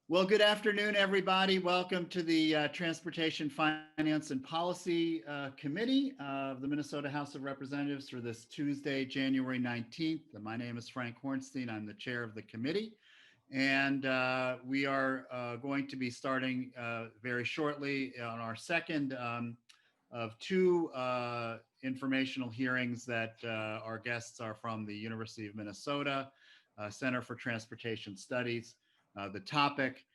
Well, good afternoon, everybody. Welcome to the Transportation Finance and Policy Committee of the Minnesota House of Representatives for this Tuesday, January 19th. My name is Frank Hornstein. I'm the chair of the committee. And we are going to be starting very shortly on our second of two informational hearings that our guests are from the University of Minnesota Center for Transportation Studies. The topic,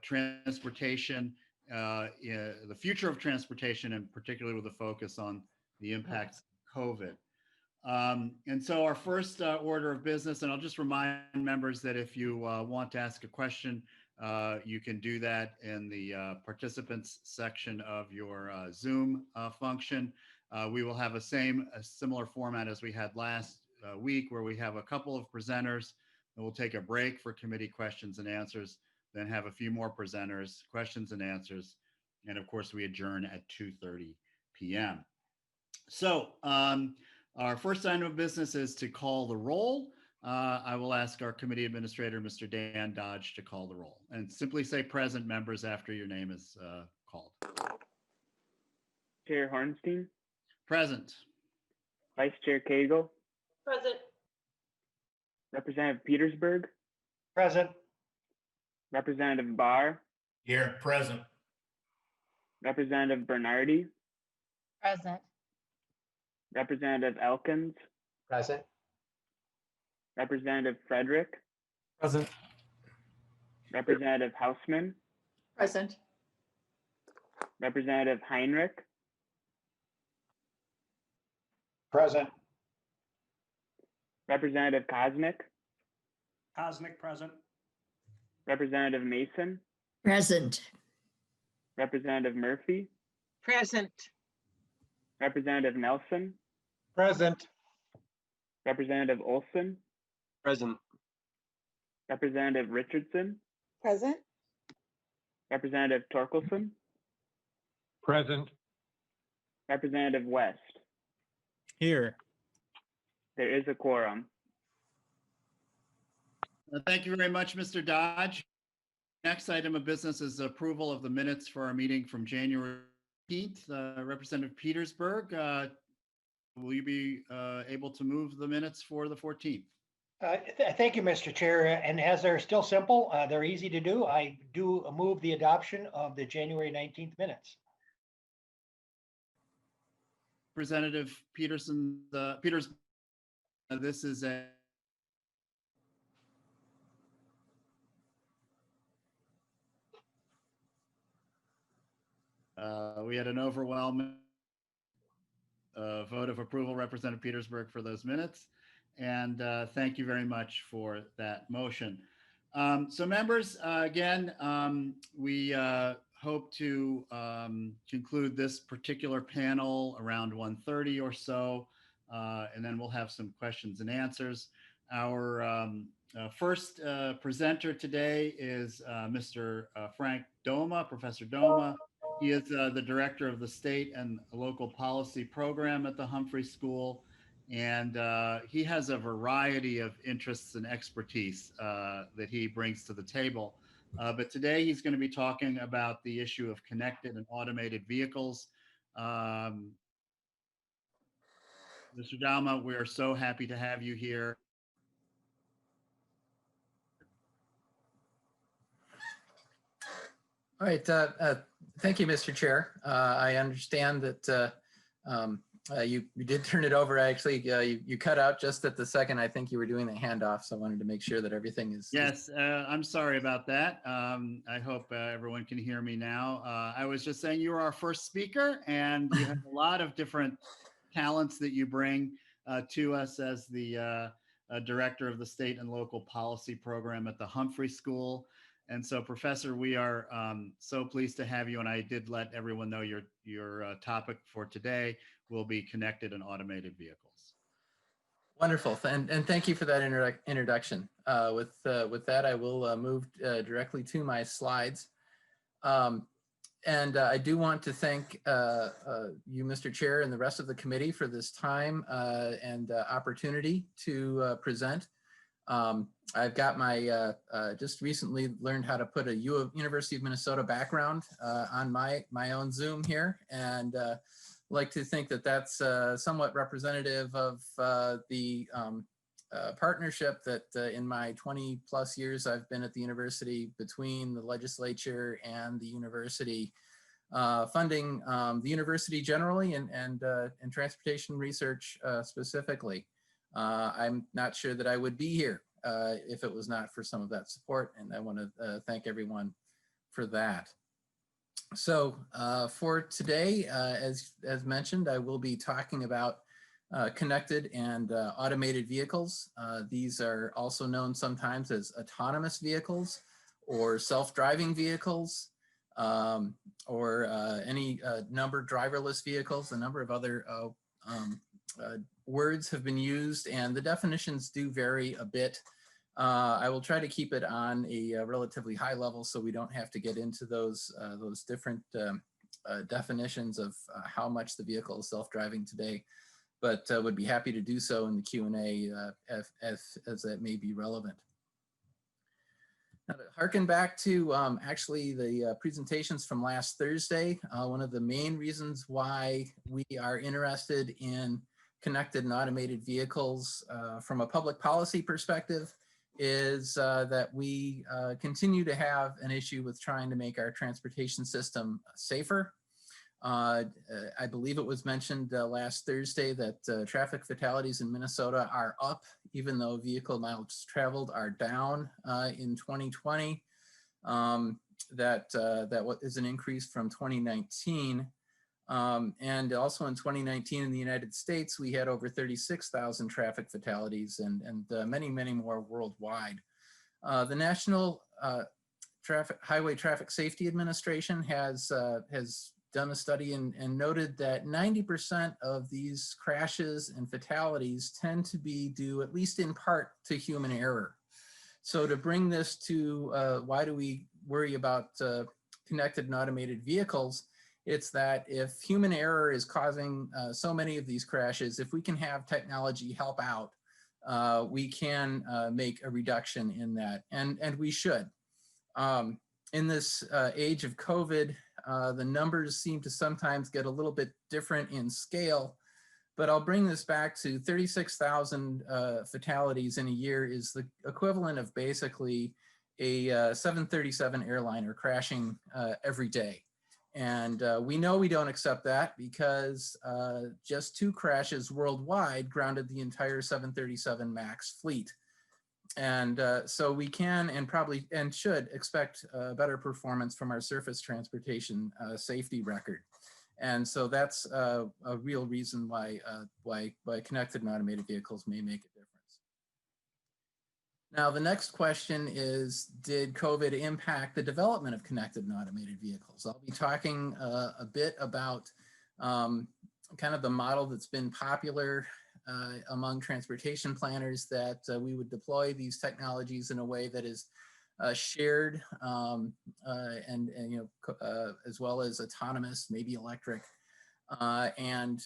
transportation, the future of transportation, and particularly with a focus on the impacts of COVID. And so our first order of business, and I'll just remind members that if you want to ask a question, you can do that in the participants section of your Zoom function. We will have a similar format as we had last week, where we have a couple of presenters. And we'll take a break for committee questions and answers, then have a few more presenters, questions and answers, and of course we adjourn at 2:30 p.m. So our first item of business is to call the roll. I will ask our committee administrator, Mr. Dan Dodge, to call the roll, and simply say present, members, after your name is called. Chair Hornstein. Present. Vice Chair Cagle. Present. Representative Petersburg. Present. Representative Barr. Here, present. Representative Bernardi. Present. Representative Elkins. Present. Representative Frederick. Present. Representative Hausman. Present. Representative Heinrich. Present. Representative Kosnick. Kosnick, present. Representative Mason. Present. Representative Murphy. Present. Representative Nelson. Present. Representative Olson. Present. Representative Richardson. Present. Representative Torkelson. Present. Representative West. Here. There is a quorum. Thank you very much, Mr. Dodge. Next item of business is approval of the minutes for our meeting from January 18th. Representative Petersburg, will you be able to move the minutes for the 14th? Thank you, Mr. Chair. And as they're still simple, they're easy to do. I do move the adoption of the January 19th minutes. Representative Peterson, this is a we had an overwhelming vote of approval, Representative Petersburg, for those minutes. And thank you very much for that motion. So members, again, we hope to conclude this particular panel around 1:30 or so, and then we'll have some questions and answers. Our first presenter today is Mr. Frank Doma, Professor Doma. He is the director of the state and local policy program at the Humphrey School. And he has a variety of interests and expertise that he brings to the table. But today he's going to be talking about the issue of connected and automated vehicles. Mr. Doma, we are so happy to have you here. All right. Thank you, Mr. Chair. I understand that you did turn it over. Actually, you cut out just at the second. I think you were doing the handoff, so I wanted to make sure that everything is. Yes, I'm sorry about that. I hope everyone can hear me now. I was just saying you are our first speaker, and you have a lot of different talents that you bring to us as the director of the state and local policy program at the Humphrey School. And so, Professor, we are so pleased to have you. And I did let everyone know your topic for today will be connected and automated vehicles. Wonderful, and thank you for that introduction. With that, I will move directly to my slides. And I do want to thank you, Mr. Chair, and the rest of the committee for this time and opportunity to present. I've got my, just recently learned how to put a University of Minnesota background on my own Zoom here, and like to think that that's somewhat representative of the partnership that in my 20 plus years I've been at the university between the legislature and the university, funding the university generally and transportation research specifically. I'm not sure that I would be here if it was not for some of that support, and I want to thank everyone for that. So for today, as mentioned, I will be talking about connected and automated vehicles. These are also known sometimes as autonomous vehicles or self-driving vehicles, or any number driverless vehicles. A number of other words have been used, and the definitions do vary a bit. I will try to keep it on a relatively high level so we don't have to get into those different definitions of how much the vehicle is self-driving today, but would be happy to do so in the Q&A as that may be relevant. Now, to harken back to actually the presentations from last Thursday, one of the main reasons why we are interested in connected and automated vehicles from a public policy perspective is that we continue to have an issue with trying to make our transportation system safer. I believe it was mentioned last Thursday that traffic fatalities in Minnesota are up, even though vehicle miles traveled are down in 2020. That is an increase from 2019. And also in 2019 in the United States, we had over 36,000 traffic fatalities and many, many more worldwide. The National Highway Traffic Safety Administration has done a study and noted that 90% of these crashes and fatalities tend to be due, at least in part, to human error. So to bring this to why do we worry about connected and automated vehicles, it's that if human error is causing so many of these crashes, if we can have technology help out, we can make a reduction in that, and we should. In this age of COVID, the numbers seem to sometimes get a little bit different in scale, but I'll bring this back to 36,000 fatalities in a year is the equivalent of basically a 737 airliner crashing every day. And we know we don't accept that because just 2 crashes worldwide grounded the entire 737 MAX fleet. And so we can and probably and should expect better performance from our surface transportation safety record. And so that's a real reason why connected and automated vehicles may make a difference. Now, the next question is, did COVID impact the development of connected and automated vehicles? I'll be talking a bit about kind of the model that's been popular among transportation planners, that we would deploy these technologies in a way that is shared and as well as autonomous, maybe electric, and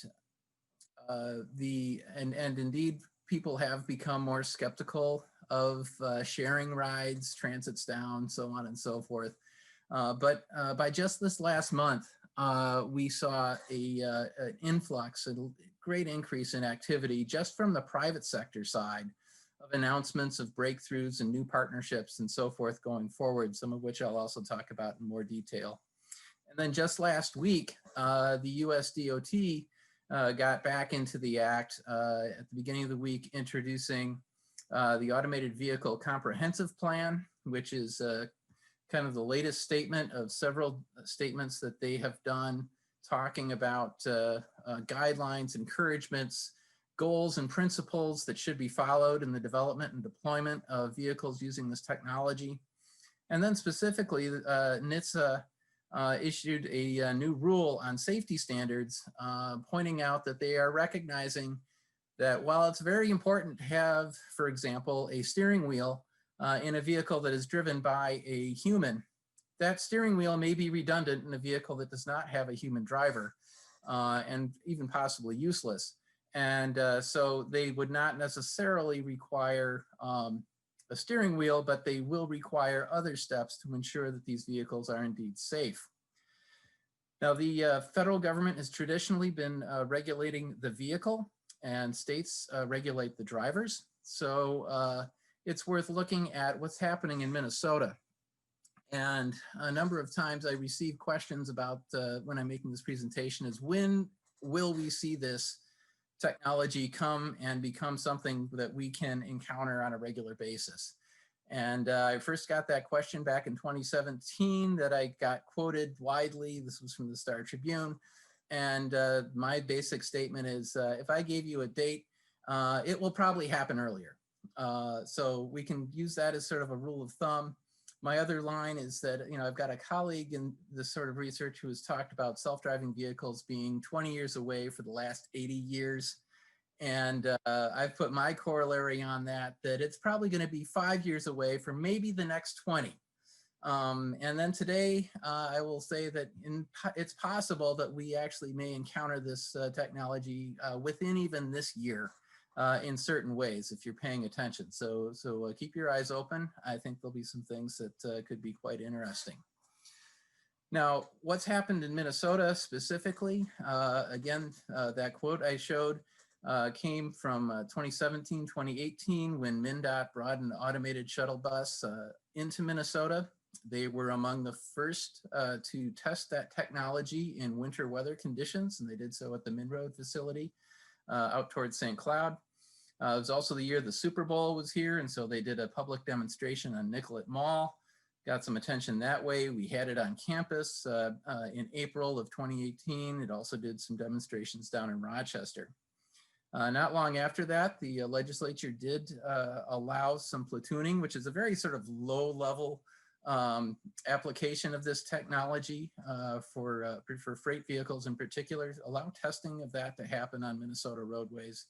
indeed people have become more skeptical of sharing rides, transits down, so on and so forth. But by just this last month, we saw an influx, a great increase in activity just from the private sector side of announcements of breakthroughs and new partnerships and so forth going forward, some of which I'll also talk about in more detail. And then just last week, the US DOT got back into the act at the beginning of the week, introducing the Automated Vehicle Comprehensive Plan, which is kind of the latest statement of several statements that they have done, talking about guidelines, encouragements, goals, and principles that should be followed in the development and deployment of vehicles using this technology. And then specifically, NHTSA issued a new rule on safety standards, pointing out that they are recognizing that while it's very important to have, for example, a steering wheel in a vehicle that is driven by a human, that steering wheel may be redundant in a vehicle that does not have a human driver, and even possibly useless. And so they would not necessarily require a steering wheel, but they will require other steps to ensure that these vehicles are indeed safe. Now, the federal government has traditionally been regulating the vehicle, and states regulate the drivers. So it's worth looking at what's happening in Minnesota. And a number of times I receive questions about when I'm making this presentation is, when will we see this technology come and become something that we can encounter on a regular basis? And I first got that question back in 2017 that I got quoted widely. This was from the Star Tribune. And my basic statement is, if I gave you a date, it will probably happen earlier. So we can use that as sort of a rule of thumb. My other line is that, you know, I've got a colleague in this sort of research who has talked about self-driving vehicles being 20 years away for the last 80 years. And I've put my corollary on that it's probably going to be 5 years away for maybe the next 20. And then today, I will say that it's possible that we actually may encounter this technology within even this year in certain ways, if you're paying attention. So keep your eyes open. I think there'll be some things that could be quite interesting. Now, what's happened in Minnesota specifically? Again, that quote I showed came from 2017, 2018, when MnDOT brought an automated shuttle bus into Minnesota. They were among the first to test that technology in winter weather conditions, and they did so at the Minroad facility out towards St. Cloud. It was also the year the Super Bowl was here, and so they did a public demonstration on Nicollet Mall. Got some attention that way. We had it on campus in April of 2018. It also did some demonstrations down in Rochester. Not long after that, the legislature did allow some platooning, which is a very sort of low-level application of this technology for freight vehicles in particular, allow testing of that to happen on Minnesota roadways.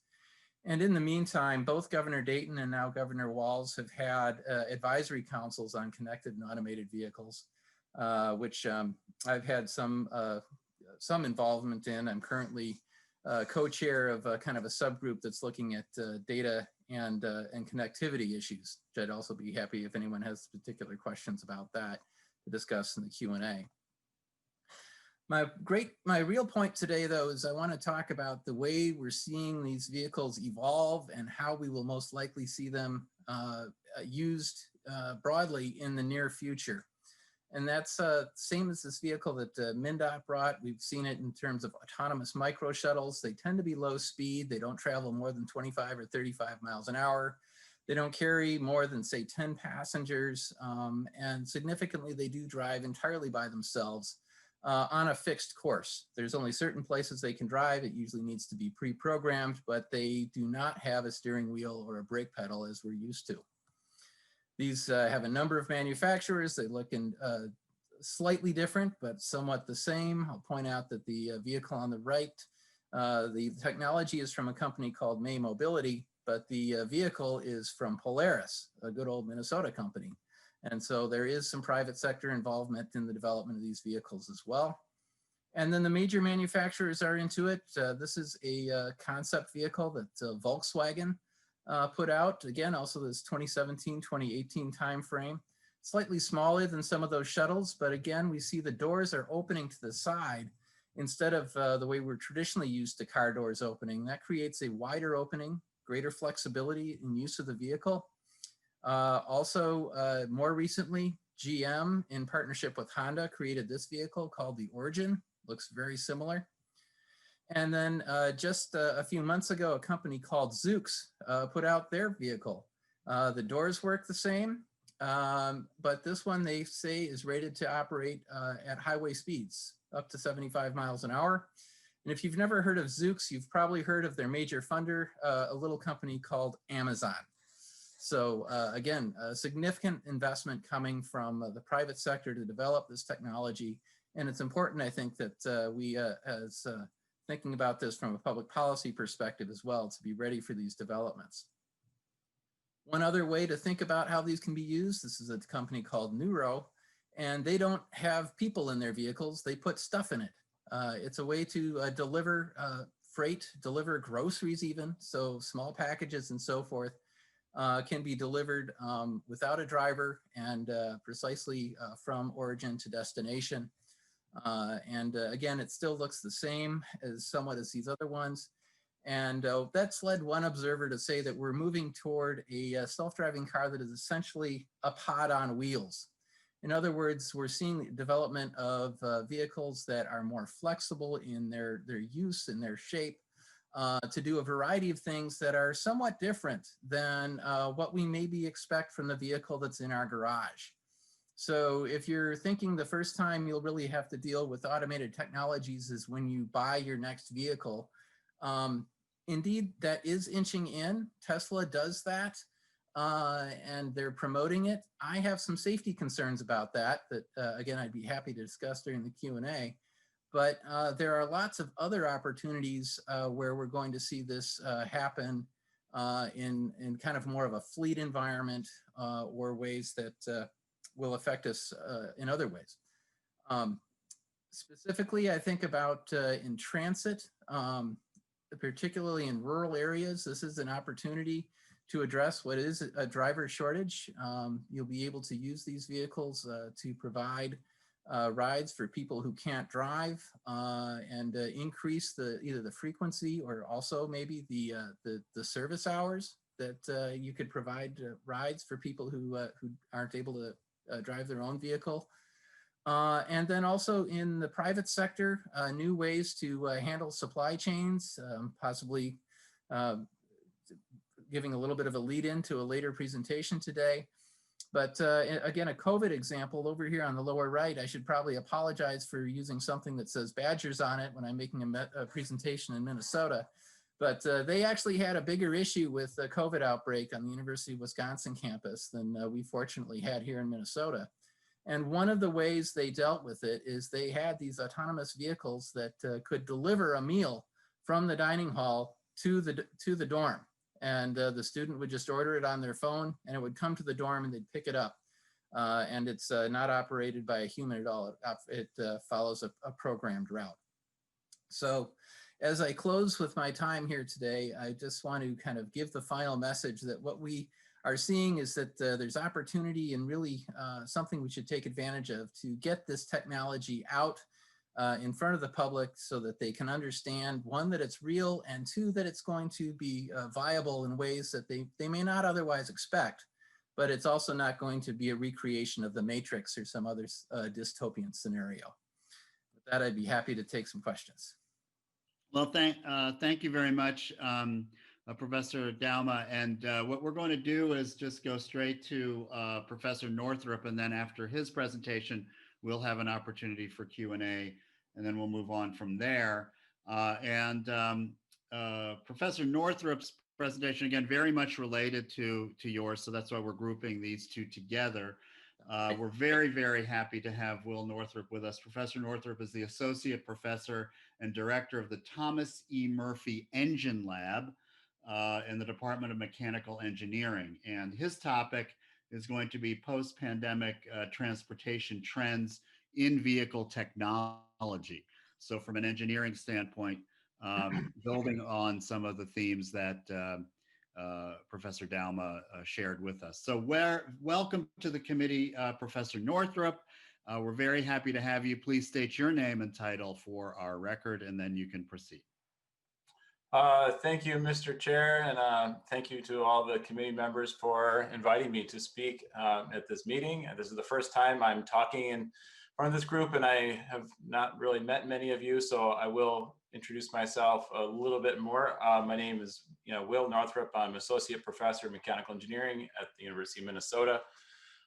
And in the meantime, both Governor Dayton and now Governor Walz have had advisory councils on connected and automated vehicles, which I've had some involvement in. I'm currently co-chair of kind of a subgroup that's looking at data and connectivity issues, which I'd also be happy if anyone has particular questions about that to discuss in the Q&A. My real point today, though, is I want to talk about the way we're seeing these vehicles evolve and how we will most likely see them used broadly in the near future. And that's same as this vehicle that MnDOT brought. We've seen it in terms of autonomous micro shuttles. They tend to be low speed. They don't travel more than 25 or 35 miles an hour. They don't carry more than, say, 10 passengers. And significantly, they do drive entirely by themselves on a fixed course. There's only certain places they can drive. It usually needs to be pre-programmed, but they do not have a steering wheel or a brake pedal as we're used to. These have a number of manufacturers. They look in slightly different, but somewhat the same. I'll point out that the vehicle on the right, the technology is from a company called May Mobility, but the vehicle is from Polaris, a good old Minnesota company. And so there is some private sector involvement in the development of these vehicles as well. And then the major manufacturers are into it. This is a concept vehicle that Volkswagen put out. Again, also this 2017, 2018 timeframe. Slightly smaller than some of those shuttles, but again, we see the doors are opening to the side instead of the way we're traditionally used to car doors opening. That creates a wider opening, greater flexibility in use of the vehicle. Also, more recently, GM, in partnership with Honda, created this vehicle called the Origin. Looks very similar. And then just a few months ago, a company called Zoox put out their vehicle. The doors work the same, but this one they say is rated to operate at highway speeds, up to 75 miles an hour. And if you've never heard of Zoox, you've probably heard of their major funder, a little company called Amazon. So again, a significant investment coming from the private sector to develop this technology. And it's important, I think, that we as thinking about this from a public policy perspective as well, to be ready for these developments. One other way to think about how these can be used, this is a company called Neuro, and they don't have people in their vehicles, they put stuff in it. It's a way to deliver freight, deliver groceries even, so small packages and so forth, can be delivered without a driver and precisely from origin to destination. Again, it still looks the same as somewhat as these other ones. And that's led one observer to say that we're moving toward a self-driving car that is essentially a pod on wheels. In other words, we're seeing the development of vehicles that are more flexible in their use and their shape to do a variety of things that are somewhat different than what we maybe expect from the vehicle that's in our garage. So if you're thinking the first time you'll really have to deal with automated technologies is when you buy your next vehicle, indeed, that is inching in. Tesla does that, and they're promoting it. I have some safety concerns about that, again, I'd be happy to discuss during the Q&A. But there are lots of other opportunities where we're going to see this happen in kind of more of a fleet environment or ways that will affect us in other ways. Specifically, I think about in transit, particularly in rural areas. This is an opportunity to address what is a driver shortage. You'll be able to use these vehicles to provide rides for people who can't drive and increase either the frequency or also maybe the service hours that you could provide rides for people who aren't able to drive their own vehicle. And then also in the private sector, new ways to handle supply chains, possibly giving a little bit of a lead into a later presentation today. But again, a COVID example over here on the lower right, I should probably apologize for using something that says Badgers on it when I'm making a presentation in Minnesota. But they actually had a bigger issue with the COVID outbreak on the University of Wisconsin campus than we fortunately had here in Minnesota. And one of the ways they dealt with it is they had these autonomous vehicles that could deliver a meal from the dining hall to the dorm. And the student would just order it on their phone and it would come to the dorm and they'd pick it up. And it's not operated by a human at all. It follows a programmed route. So as I close with my time here today, I just want to kind of give the final message that what we are seeing is that there's opportunity and really something we should take advantage of to get this technology out in front of the public so that they can understand, one, that it's real, and two, that it's going to be viable in ways that they may not otherwise expect, but it's also not going to be a recreation of the Matrix or some other dystopian scenario. With that, I'd be happy to take some questions. Well, thank you very much, Professor Dauma. And what we're going to do is just go straight to Professor Northrup, and then after his presentation, we'll have an opportunity for Q&A, and then we'll move on from there. Professor Northrup's presentation, again, very much related to yours, so that's why we're grouping these two together. We're very, very happy to have Will Northrup with us. Professor Northrup is the Associate Professor and Director of the Thomas E. Murphy Engine Lab in the Department of Mechanical Engineering. And his topic is going to be post-pandemic transportation trends in vehicle technology. So from an engineering standpoint, building on some of the themes that Professor Dauma shared with us. So welcome to the committee, Professor Northrup. We're very happy to have you. Please state your name and title for our record, and then you can proceed. Thank you, Mr. Chair, and thank you to all the committee members for inviting me to speak at this meeting. This is the first time I'm talking in front of this group, and I have not really met many of you, so I will introduce myself a little bit more. My name is Will Northrup. I'm Associate Professor of Mechanical Engineering at the University of Minnesota.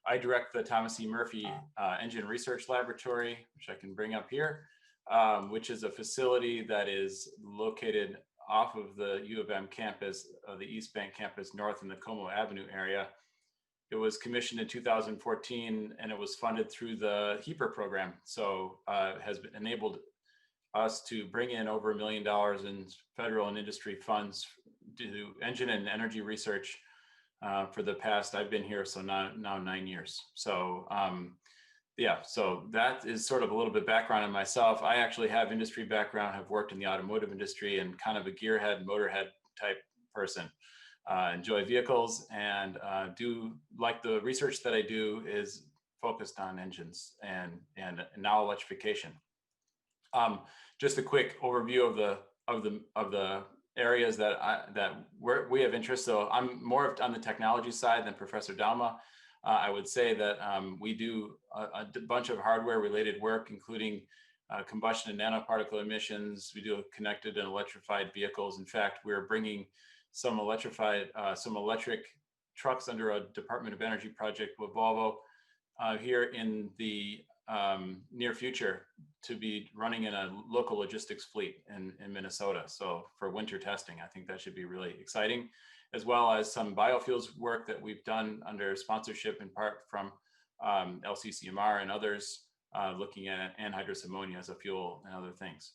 I direct the Thomas E. Murphy Engine Research Laboratory, which I can bring up here, which is a facility that is located off of the U of M campus, the East Bank campus, north in the Como Avenue area. It was commissioned in 2014, and it was funded through the HEAPR program. So it has enabled us to bring in over $1 million in federal and industry funds to do engine and energy research for the past, I've been here, so now 9 years. So yeah, so that is sort of a little bit background on myself. I actually have industry background, have worked in the automotive industry and kind of a gearhead, motorhead type person. enjoy vehicles, and do like the research that I do is focused on engines and now electrification. Just a quick overview of the areas that we have interest. So I'm more on the technology side than Professor Dalma. I would say that we do a bunch of hardware related work, including combustion and nanoparticle emissions. We do connected and electrified vehicles. In fact, we're bringing some electric trucks under a Department of Energy project with Volvo here in the near future to be running in a local logistics fleet in Minnesota. So for winter testing, I think that should be really exciting, as well as some biofuels work that we've done under sponsorship in part from LCCMR and others, looking at anhydrous ammonia as a fuel and other things.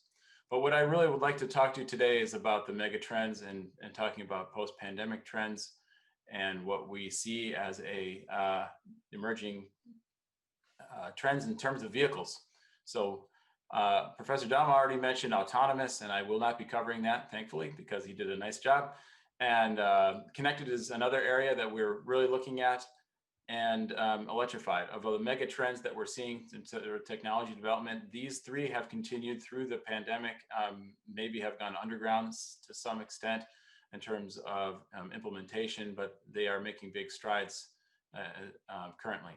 But what I really would like to talk to you today is about the mega trends and talking about post-pandemic trends and what we see as a emerging trends in terms of vehicles. So Professor Dalma already mentioned autonomous, and I will not be covering that, thankfully, because he did a nice job. And connected is another area that we're really looking at, and electrified. Of the mega trends that we're seeing in technology development, these three have continued through the pandemic, maybe have gone underground to some extent in terms of implementation, but they are making big strides currently.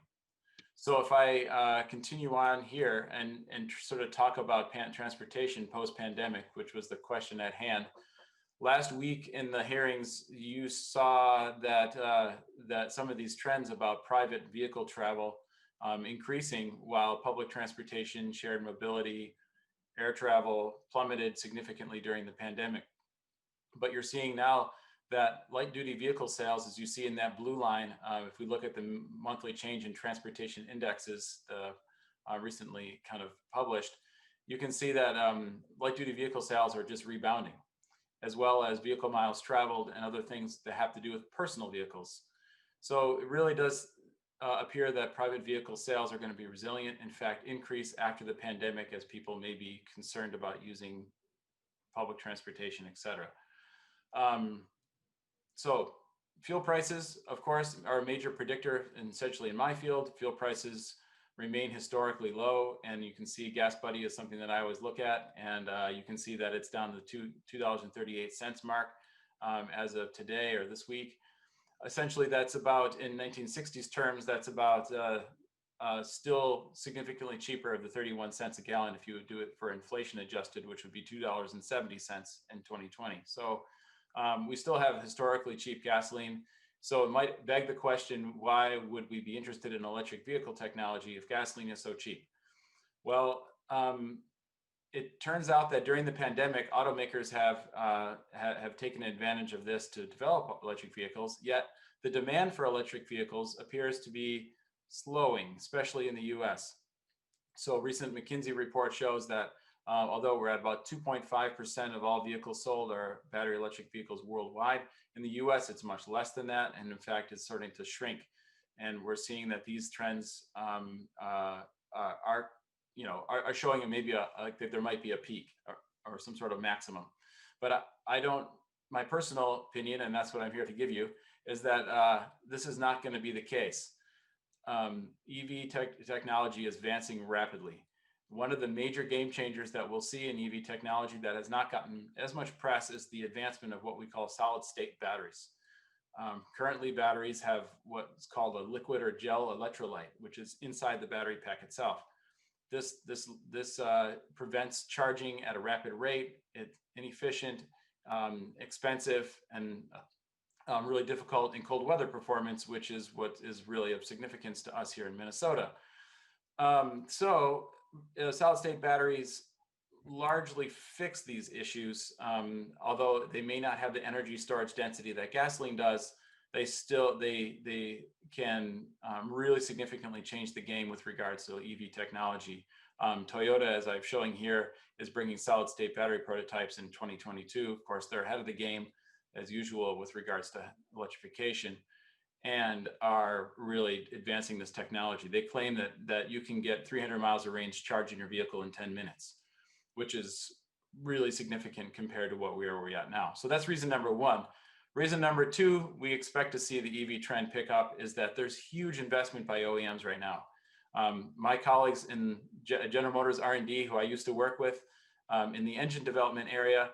So if I continue on here and sort of talk about transportation post-pandemic, which was the question at hand. Last week in the hearings, you saw that that some of these trends about private vehicle travel increasing, while public transportation, shared mobility, air travel plummeted significantly during the pandemic. But you're seeing now that light duty vehicle sales, as you see in that blue line, if we look at the monthly change in transportation indexes recently kind of published, you can see that light duty vehicle sales are just rebounding, as well as vehicle miles traveled and other things that have to do with personal vehicles. So it really does appear that private vehicle sales are going to be resilient, in fact, increase after the pandemic as people may be concerned about using public transportation, et cetera. So fuel prices, of course, are a major predictor, and essentially in my field. Fuel prices remain historically low, and you can see Gas Buddy is something that I always look at, and you can see that it's down to the $2.38 mark as of today or this week. Essentially, that's about, in 1960s terms, that's about still significantly cheaper of the 31 cents a gallon if you would do it for inflation adjusted, which would be $2.70 in 2020. So we still have historically cheap gasoline. So it might beg the question, why would we be interested in electric vehicle technology if gasoline is so cheap? Well, it turns out that during the pandemic, automakers have taken advantage of this to develop electric vehicles, yet the demand for electric vehicles appears to be slowing, especially in the US. So a recent McKinsey report shows that although we're at about 2.5% of all vehicles sold are battery electric vehicles worldwide, in the US it's much less than that, and in fact it's starting to shrink. And we're seeing that these trends are showing maybe like that there might be a peak or some sort of maximum. But my personal opinion, and that's what I'm here to give you, is that this is not going to be the case. EV technology is advancing rapidly. One of the major game changers that we'll see in EV technology that has not gotten as much press is the advancement of what we call solid state batteries. Currently, batteries have what's called a liquid or gel electrolyte, which is inside the battery pack itself. This prevents charging at a rapid rate. It's inefficient, expensive, and really difficult in cold weather performance, which is what is really of significance to us here in Minnesota. Solid state batteries largely fix these issues, although they may not have the energy storage density that gasoline does. They can really significantly change the game with regards to EV technology. Toyota, as I'm showing here, is bringing solid state battery prototypes in 2022. Of course, they're ahead of the game as usual with regards to electrification, and are really advancing this technology. They claim that you can get 300 miles of range charging your vehicle in 10 minutes, which is really significant compared to what we are at now. So that's reason number one. Reason number two, we expect to see the EV trend pick up is that there's huge investment by OEMs right now. My colleagues in General Motors R&D, who I used to work with in the engine development area,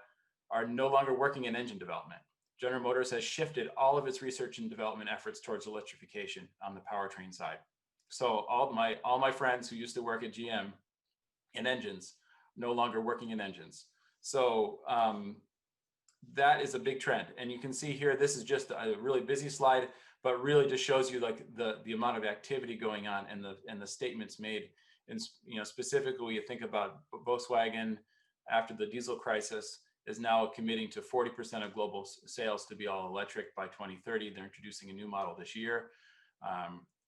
are no longer working in engine development. General Motors has shifted all of its research and development efforts towards electrification on the powertrain side. So all my friends who used to work at GM in engines, no longer working in engines. So that is a big trend. And you can see here, this is just a really busy slide, but really just shows you like the amount of activity going on and the statements made. And specifically, when you think about Volkswagen after the diesel crisis is now committing to 40% of global sales to be all electric by 2030. They're introducing a new model this year,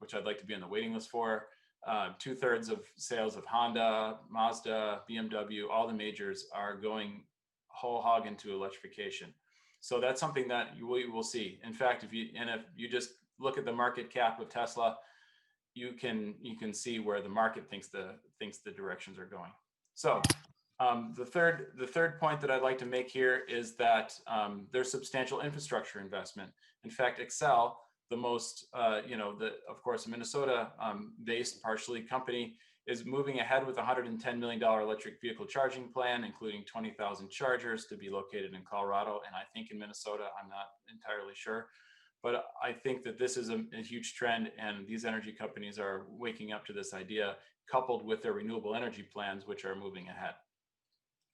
which I'd like to be on the waiting list for. 2/3 of sales of Honda, Mazda, BMW, all the majors are going whole hog into electrification. So that's something that we will see. In fact, if you just look at the market cap of Tesla, you can see where the market thinks the directions are going. So the third point that I'd like to make here is that there's substantial infrastructure investment. In fact, Excel, the most of course Minnesota based partially company, is moving ahead with a $110 million electric vehicle charging plan, including 20,000 chargers to be located in Colorado, and I think in Minnesota. I'm not entirely sure, but I think that this is a huge trend, and these energy companies are waking up to this idea, coupled with their renewable energy plans, which are moving ahead.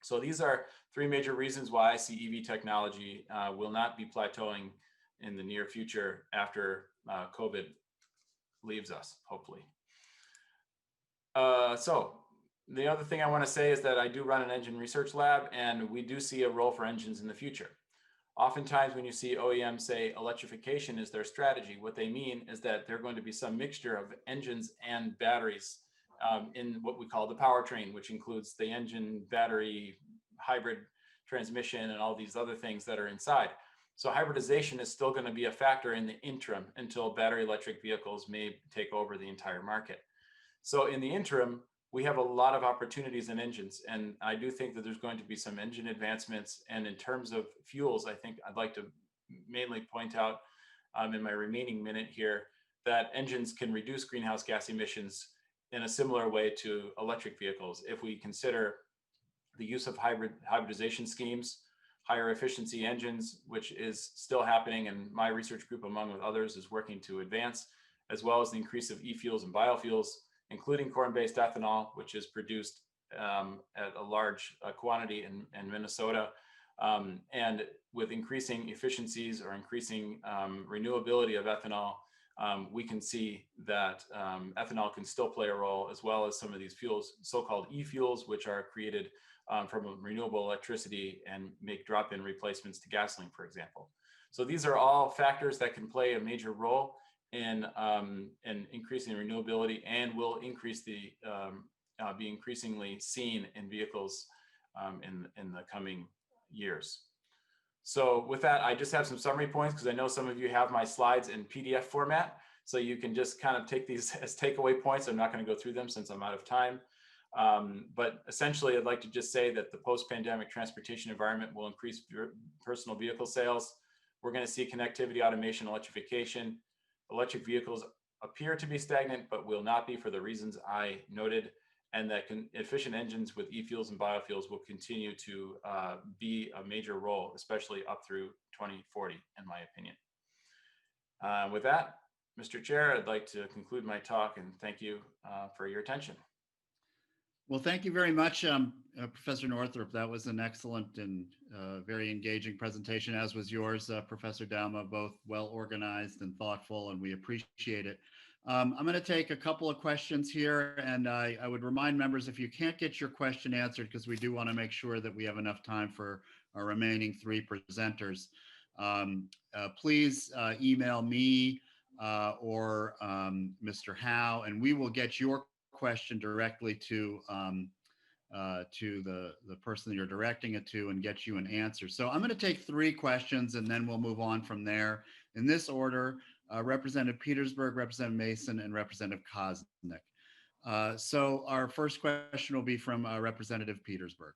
So these are three major reasons why I see EV technology will not be plateauing in the near future after COVID leaves us, hopefully. So the other thing I want to say is that I do run an engine research lab, and we do see a role for engines in the future. Oftentimes when you see OEMs say electrification is their strategy, what they mean is that they're going to be some mixture of engines and batteries in what we call the powertrain, which includes the engine, battery, hybrid transmission, and all these other things that are inside. So hybridization is still going to be a factor in the interim until battery electric vehicles may take over the entire market. So in the interim, we have a lot of opportunities in engines, and I do think that there's going to be some engine advancements. And in terms of fuels, I think I'd like to mainly point out in my remaining minute here that engines can reduce greenhouse gas emissions in a similar way to electric vehicles if we consider the use of hybridization schemes, higher efficiency engines, which is still happening, and my research group, among others, is working to advance, as well as the increase of e-fuels and biofuels, including corn-based ethanol, which is produced at a large quantity in Minnesota. And with increasing efficiencies or increasing renewability of ethanol, we can see that ethanol can still play a role, as well as some of these fuels, so-called e-fuels, which are created from renewable electricity and make drop-in replacements to gasoline, for example. So these are all factors that can play a major role in increasing renewability, and will increase be increasingly seen in vehicles in the coming years. So with that, I just have some summary points, because I know some of you have my slides in PDF format, so you can just kind of take these as takeaway points. I'm not going to go through them since I'm out of time. But essentially, I'd like to just say that the post-pandemic transportation environment will increase personal vehicle sales. We're going to see connectivity, automation, electrification. Electric vehicles appear to be stagnant, but will not be for the reasons I noted, and that efficient engines with e-fuels and biofuels will continue to be a major role, especially up through 2040, in my opinion. With that, Mr. Chair, I'd like to conclude my talk, and thank you for your attention. Well, thank you very much, Professor Northrup. That was an excellent and very engaging presentation, as was yours, Professor Dauma, both well organized and thoughtful, and we appreciate it. I'm going to take a couple of questions here, and I would remind members, if you can't get your question answered, because we do want to make sure that we have enough time for our remaining three presenters, please email me or Mr. Howe, and we will get your question directly to the person that you're directing it to and get you an answer. So I'm going to take three questions, and then we'll move on from there in this order. Representative Petersburg, Representative Mason, and Representative Koznick. So our first question will be from Representative Petersburg.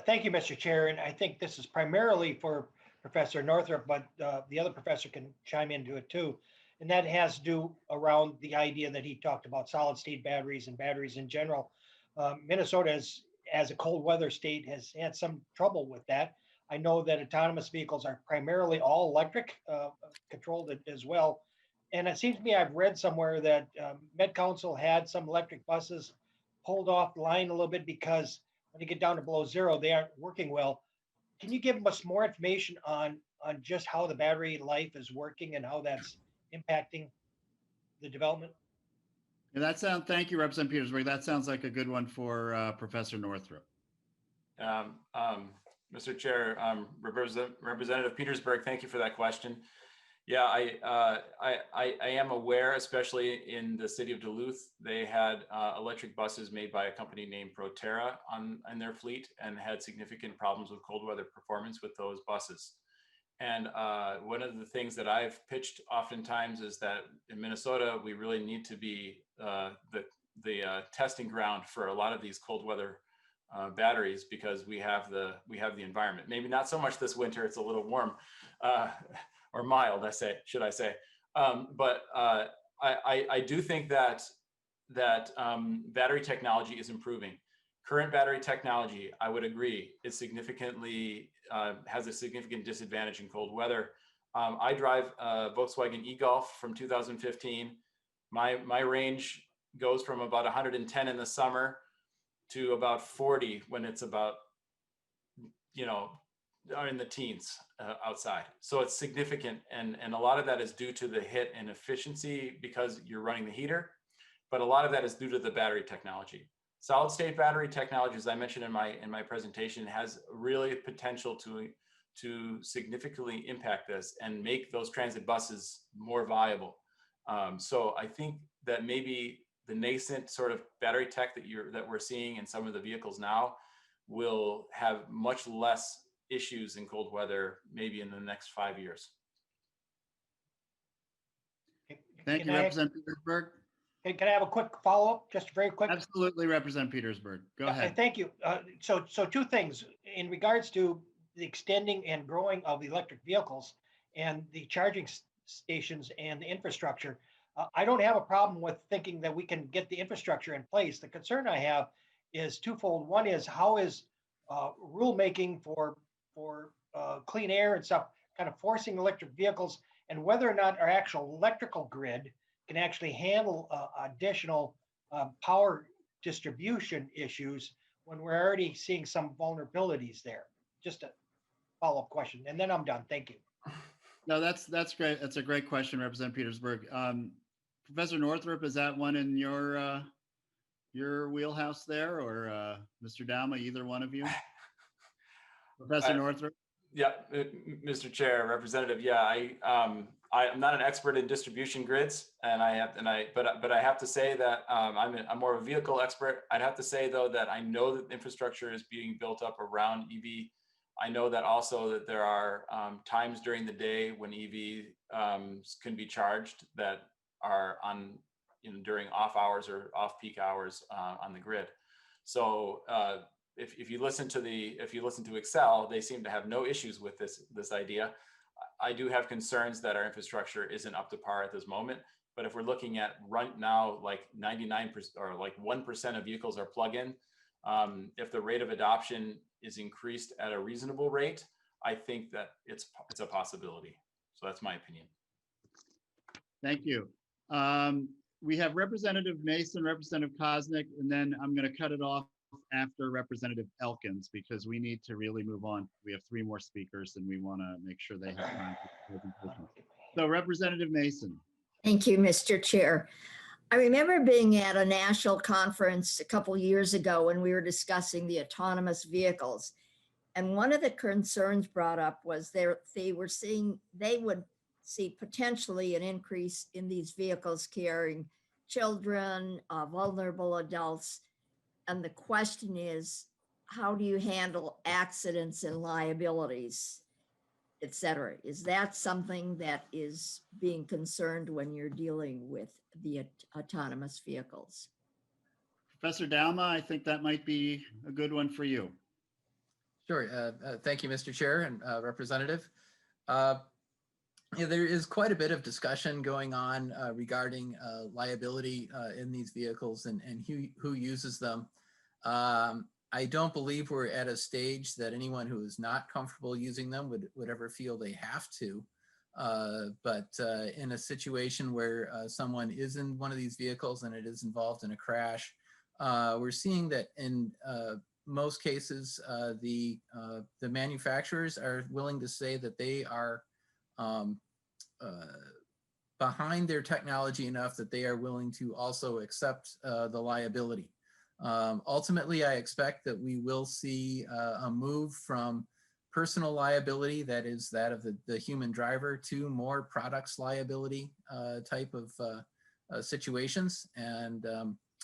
Thank you, Mr. Chair. And I think this is primarily for Professor Northrup, but the other professor can chime into it too. And that has to do around the idea that he talked about solid state batteries and batteries in general. Minnesota, as a cold weather state, has had some trouble with that. I know that autonomous vehicles are primarily all electric, controlled as well. And it seems to me I've read somewhere that Met Council had some electric buses pulled off the line a little bit because when you get down to below zero, they aren't working well. Can you give us more information on just how the battery life is working and how that's impacting the development? And thank you, Representative Petersburg. That sounds like a good one for Professor Northrup. Mr. Chair, Representative Petersburg, thank you for that question. Yeah, I am aware, especially in the city of Duluth, they had electric buses made by a company named Proterra in their fleet and had significant problems with cold weather performance with those buses. And one of the things that I've pitched oftentimes is that in Minnesota, we really need to be the testing ground for a lot of these cold weather batteries because we have the environment. Maybe not so much this winter; it's a little warm or mild, should I say? But I do think that battery technology is improving. Current battery technology, I would agree, is significantly has a significant disadvantage in cold weather. I drive a Volkswagen e-Golf from 2015. My range goes from about 110 in the summer to about 40 when it's about, in the teens outside. So it's significant. And a lot of that is due to the hit in efficiency because you're running the heater, but a lot of that is due to the battery technology. Solid state battery technology, as I mentioned in my presentation, has really potential to significantly impact this and make those transit buses more viable. So I think that maybe the nascent sort of battery tech that we're seeing in some of the vehicles now will have much less issues in cold weather, maybe in the next 5 years. Thank you, Representative Petersburg. Can I have a quick follow-up, just very quick? Absolutely, Representative Petersburg. Go ahead. Thank you. So two things in regards to the extending and growing of electric vehicles and the charging stations and the infrastructure. I don't have a problem with thinking that we can get the infrastructure in place. The concern I have is twofold. One is how is rulemaking for clean air and stuff kind of forcing electric vehicles, and whether or not our actual electrical grid can actually handle additional power distribution issues when we're already seeing some vulnerabilities there. Just a follow-up question, and then I'm done. Thank you. No, that's great. That's a great question, Representative Petersburg. Professor Northrup, is that one in your wheelhouse there, or Mr. Dowma, either one of you? Professor Northrup? Yeah, Mr. Chair, Representative. Yeah, I'm not an expert in distribution grids, but I have to say that I'm more of a vehicle expert. I'd have to say though that I know that infrastructure is being built up around EV. I know that also that there are times during the day when EV can be charged that are on during off hours or off peak hours on the grid. So if you listen to Excel, they seem to have no issues with this idea. I do have concerns that our infrastructure isn't up to par at this moment. But if we're looking at right now, like 99% or like 1% of vehicles are plug-in, if the rate of adoption is increased at a reasonable rate, I think that it's a possibility. So that's my opinion. Thank you. We have Representative Mason, Representative Koznick, and then I'm going to cut it off after Representative Elkins because we need to really move on. We have 3 more speakers and we want to make sure they have time for the presentation. So Representative Mason. Thank you, Mr. Chair. I remember being at a national conference a couple years ago when we were discussing the autonomous vehicles. And one of the concerns brought up was they would see potentially an increase in these vehicles carrying children, vulnerable adults. And the question is, how do you handle accidents and liabilities, et cetera? Is that something that is being concerned when you're dealing with the autonomous vehicles? Professor Dowma, I think that might be a good one for you. Sure. Thank you, Mr. Chair and Representative. Yeah, there is quite a bit of discussion going on regarding liability in these vehicles and who uses them. I don't believe we're at a stage that anyone who is not comfortable using them would ever feel they have to. But in a situation where someone is in one of these vehicles and it is involved in a crash, we're seeing that in most cases, the manufacturers are willing to say that they are behind their technology enough that they are willing to also accept the liability. Ultimately, I expect that we will see a move from personal liability, that is that of the human driver, to more products liability type of situations. And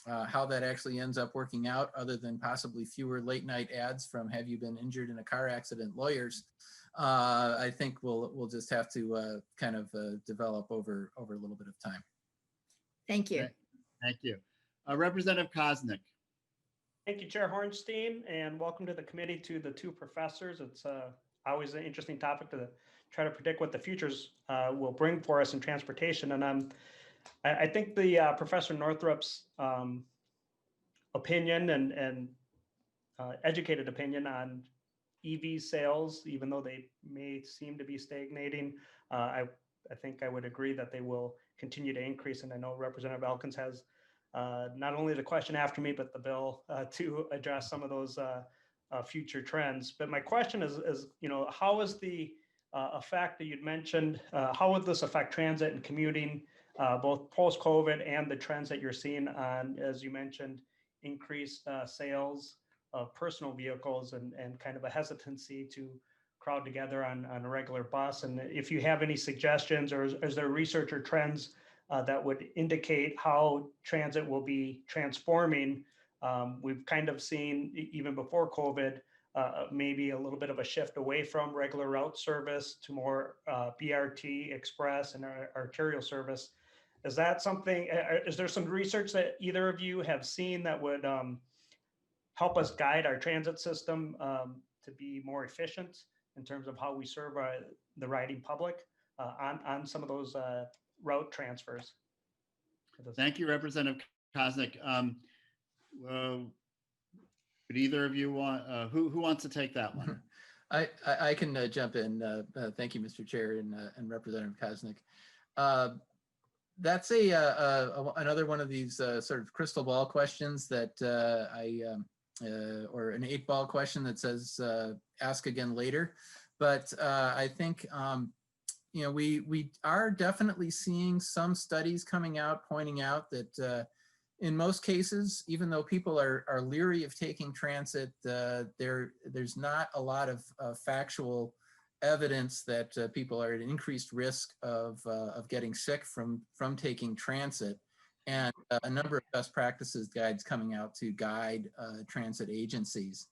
how that actually ends up working out, other than possibly fewer late night ads from "Have you been injured in a car accident?" lawyers, I think we'll just have to kind of develop over a little bit of time. Thank you. Thank you. Representative Koznick. Thank you, Chair Hornstein, and welcome to the committee to the two professors. It's always an interesting topic to try to predict what the futures will bring for us in transportation. And I think the Professor Northrup's opinion and educated opinion on EV sales, even though they may seem to be stagnating, I think I would agree that they will continue to increase. And I know Representative Elkins has not only the question after me, but the bill to address some of those future trends. But my question is, how is the effect that you'd mentioned, how would this affect transit and commuting, both post-COVID and the trends that you're seeing on, as you mentioned, increased sales of personal vehicles and kind of a hesitancy to crowd together on a regular bus? And if you have any suggestions, or is there research or trends that would indicate how transit will be transforming? We've kind of seen, even before COVID, maybe a little bit of a shift away from regular route service to more BRT, express, and arterial service. Is that something, is there some research that either of you have seen that would help us guide our transit system to be more efficient in terms of how we serve the riding public on some of those route transfers? Thank you, Representative Koznick. Would either of you want, who wants to take that one? I can jump in. Thank you, Mr. Chair and Representative Koznick. That's another one of these sort of crystal ball questions that or an 8-ball question that says ask again later. But I think we are definitely seeing some studies coming out pointing out that in most cases, even though people are leery of taking transit, there's not a lot of factual evidence that people are at increased risk of getting sick from taking transit, and a number of best practices guides coming out to guide transit agencies.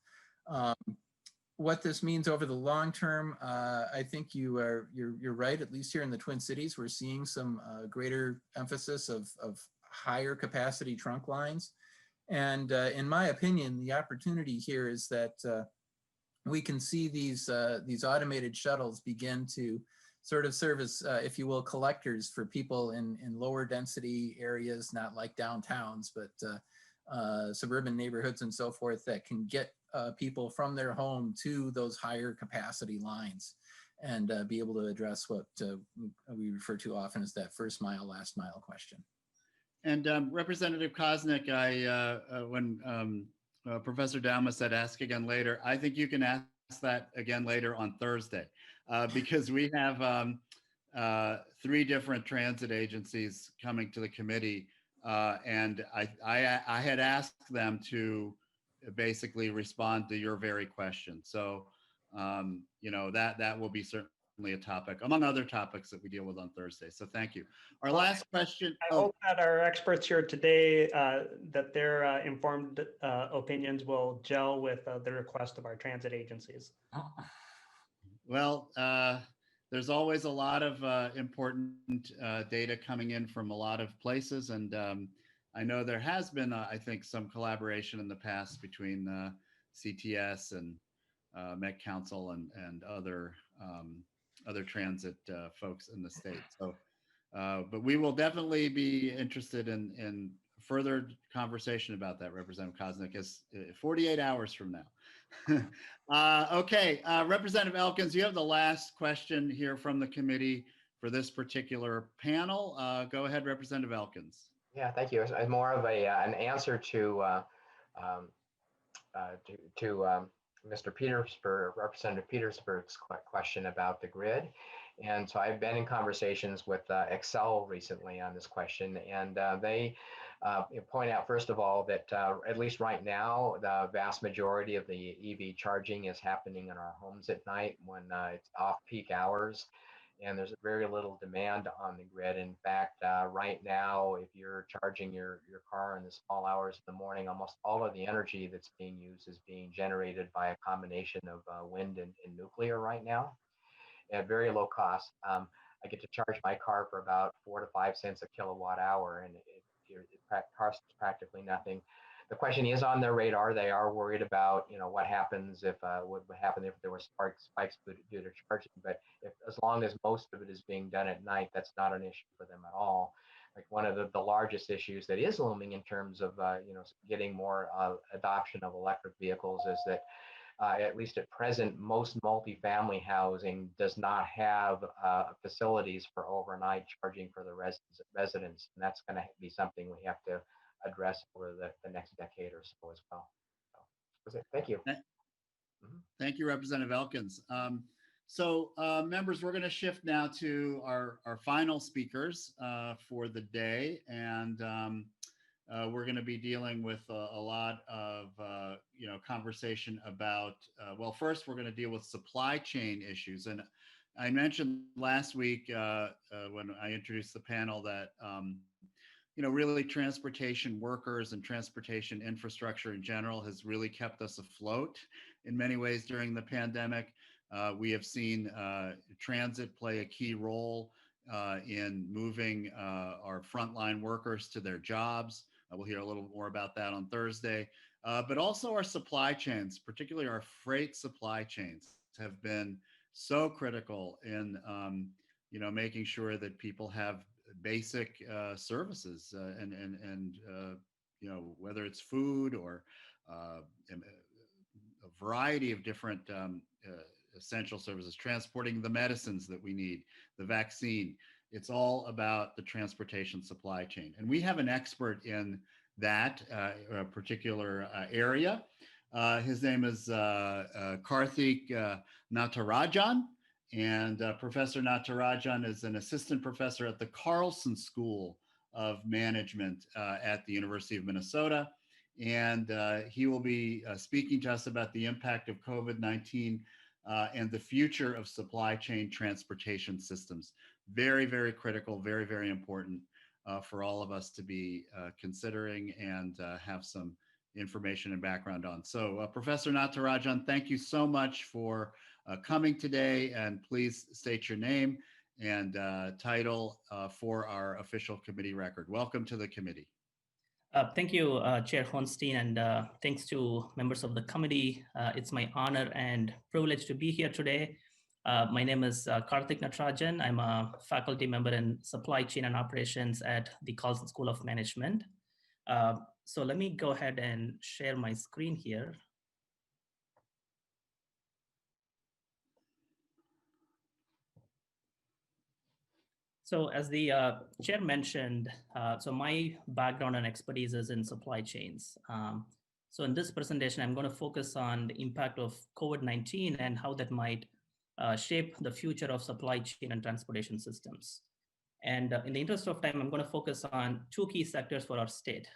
What this means over the long term, I think you're right. At least here in the Twin Cities, we're seeing some greater emphasis of higher capacity trunk lines, and in my opinion, the opportunity here is that we can see these automated shuttles begin to sort of serve as, if you will, collectors for people in lower density areas, not like downtowns, but suburban neighborhoods and so forth, that can get people from their home to those higher capacity lines and be able to address what we refer to often as that first mile, last mile question. And Representative Koznick, when Professor Dauma said ask again later, I think you can ask that again later on Thursday, because we have 3 different transit agencies coming to the committee, and I had asked them to basically respond to your very question. So that will be certainly a topic among other topics that we deal with on Thursday. So thank you. Our last question. I hope that our experts here today, that their informed opinions will gel with the request of our transit agencies. Well, there's always a lot of important data coming in from a lot of places. And I know there has been, I think, some collaboration in the past between CTS and Met Council and other other transit folks in the state. So, but we will definitely be interested in further conversation about that, Representative Koznick, is 48 hours from now. Okay, Representative Elkins, you have the last question here from the committee for this particular panel. Go ahead, Representative Elkins. Yeah, thank you. It's more of an answer to Mr. Petersburg, Representative Petersburg's question about the grid. And so I've been in conversations with Excel recently on this question, and they point out, first of all, that at least right now, the vast majority of the EV charging is happening in our homes at night when it's off-peak hours. And there's very little demand on the grid. In fact, right now, if you're charging your car in the small hours of the morning, almost all of the energy that's being used is being generated by a combination of wind and nuclear right now at very low cost. I get to charge my car for about 4 to 5 cents a kilowatt hour, and it costs practically nothing. The question is on their radar. They are worried about, what happens if what would happen if there were spikes due to charging. But as long as most of it is being done at night, that's not an issue for them at all. Like one of the largest issues that is looming in terms of getting more adoption of electric vehicles is that at least at present, most multifamily housing does not have facilities for overnight charging for the residents, and that's going to be something we have to address over the next decade or so as well. So that's it. Thank you. Thank you, Representative Elkins. Members, we're going to shift now to our final speakers for the day, and we're going to be dealing with a lot of conversation about. Well, first, we're going to deal with supply chain issues, and I mentioned last week when I introduced the panel that. Really transportation workers and transportation infrastructure in general has really kept us afloat in many ways during the pandemic. We have seen transit play a key role in moving our frontline workers to their jobs. We'll hear a little more about that on Thursday. But also our supply chains, particularly our freight supply chains, have been so critical in making sure that people have basic services and whether it's food or a variety of different essential services, transporting the medicines that we need, the vaccine. It's all about the transportation supply chain. And we have an expert in that particular area. His name is Karthik Natarajan. And Professor Natarajan is an assistant professor at the Carlson School of Management at the University of Minnesota. And he will be speaking to us about the impact of COVID-19 and the future of supply chain transportation systems. Very, very critical, very, very important for all of us to be considering and have some information and background on. So Professor Natarajan, thank you so much for coming today, and please state your name and title for our official committee record. Welcome to the committee. Thank you, Chair Hornstein, and thanks to members of the committee. It's my honor and privilege to be here today. My name is Karthik Natarajan. I'm a faculty member in supply chain and operations at the Carlson School of Management. So let me go ahead and share my screen here. So as the chair mentioned, so my background and expertise is in supply chains. So in this presentation, I'm going to focus on the impact of COVID-19 and how that might shape the future of supply chain and transportation systems. And in the interest of time, I'm going to focus on two key sectors for our state,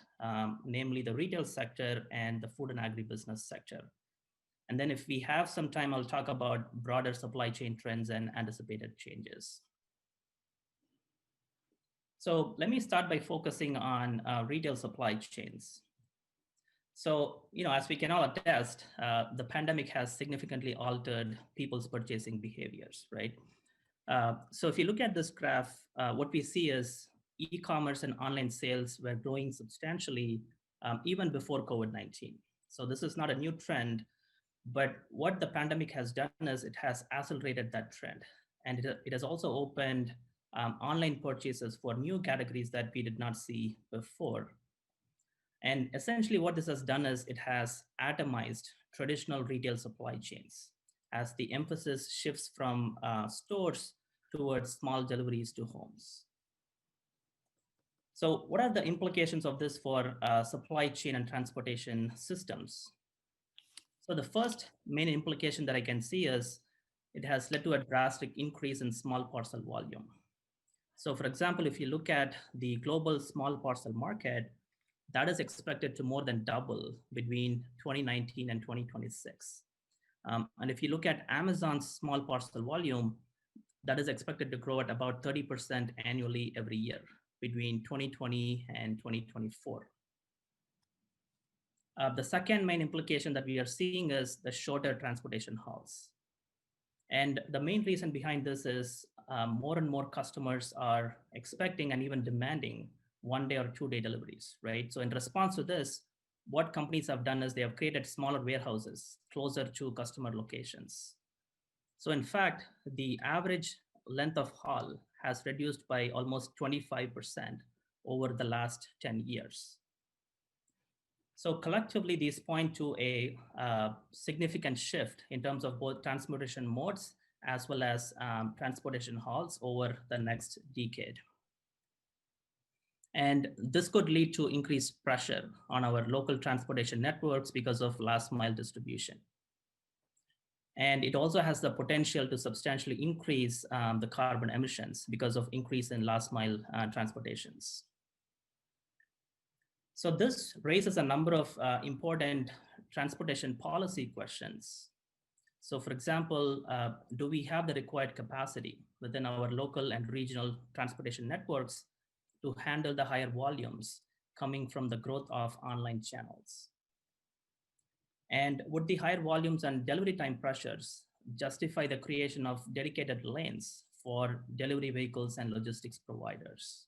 namely the retail sector and the food and agribusiness sector. And then if we have some time, I'll talk about broader supply chain trends and anticipated changes. So let me start by focusing on retail supply chains. So, as we can all attest, the pandemic has significantly altered people's purchasing behaviors, right? So if you look at this graph, what we see is e-commerce and online sales were growing substantially even before COVID-19. So this is not a new trend, but what the pandemic has done is it has accelerated that trend. And it has also opened online purchases for new categories that we did not see before. And essentially what this has done is it has atomized traditional retail supply chains as the emphasis shifts from stores towards small deliveries to homes. So what are the implications of this for supply chain and transportation systems? So the first main implication that I can see is it has led to a drastic increase in small parcel volume. So for example, if you look at the global small parcel market, that is expected to more than double between 2019 and 2026. And if you look at Amazon's small parcel volume, that is expected to grow at about 30% annually every year between 2020 and 2024. The second main implication that we are seeing is the shorter transportation hauls. And the main reason behind this is more and more customers are expecting and even demanding 1 day or 2 day deliveries, right? So in response to this, what companies have done is they have created smaller warehouses closer to customer locations. So in fact, the average length of haul has reduced by almost 25% over the last 10 years. So collectively, these point to a significant shift in terms of both transportation modes as well as transportation hauls over the next decade. And this could lead to increased pressure on our local transportation networks because of last mile distribution. And it also has the potential to substantially increase the carbon emissions because of increase in last mile transportations. So this raises a number of important transportation policy questions. So for example, do we have the required capacity within our local and regional transportation networks to handle the higher volumes coming from the growth of online channels? And would the higher volumes and delivery time pressures justify the creation of dedicated lanes for delivery vehicles and logistics providers?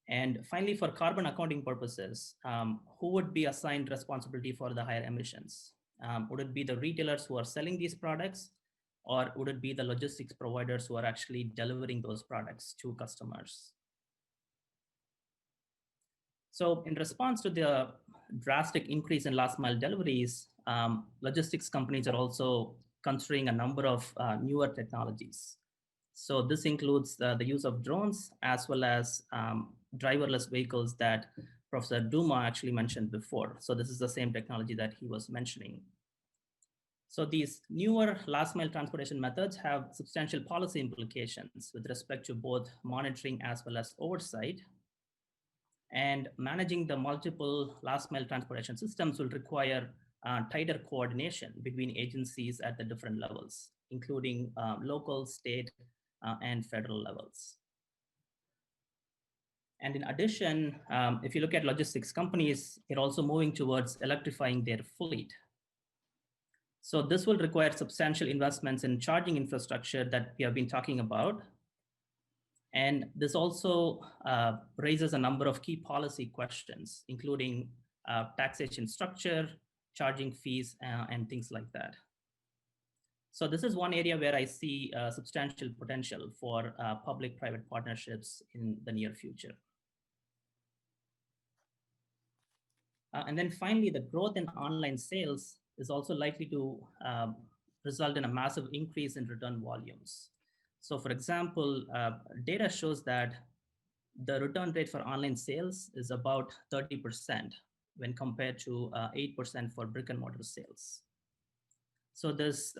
And finally, for carbon accounting purposes, who would be assigned responsibility for the higher emissions? Would it be the retailers who are selling these products, or would it be the logistics providers who are actually delivering those products to customers? So in response to the drastic increase in last mile deliveries, logistics companies are also considering a number of newer technologies. So this includes the use of drones as well as driverless vehicles that Professor Duma actually mentioned before. So this is the same technology that he was mentioning. So these newer last mile transportation methods have substantial policy implications with respect to both monitoring as well as oversight. And managing the multiple last mile transportation systems will require tighter coordination between agencies at the different levels, including local, state, and federal levels. And in addition, if you look at logistics companies, they're also moving towards electrifying their fleet. So this will require substantial investments in charging infrastructure that we have been talking about. And this also raises a number of key policy questions, including taxation structure, charging fees, and things like that. So this is one area where I see substantial potential for public-private partnerships in the near future. And then finally, the growth in online sales is also likely to result in a massive increase in return volumes. So for example, data shows that the return rate for online sales is about 30% when compared to 8% for brick and mortar sales. So this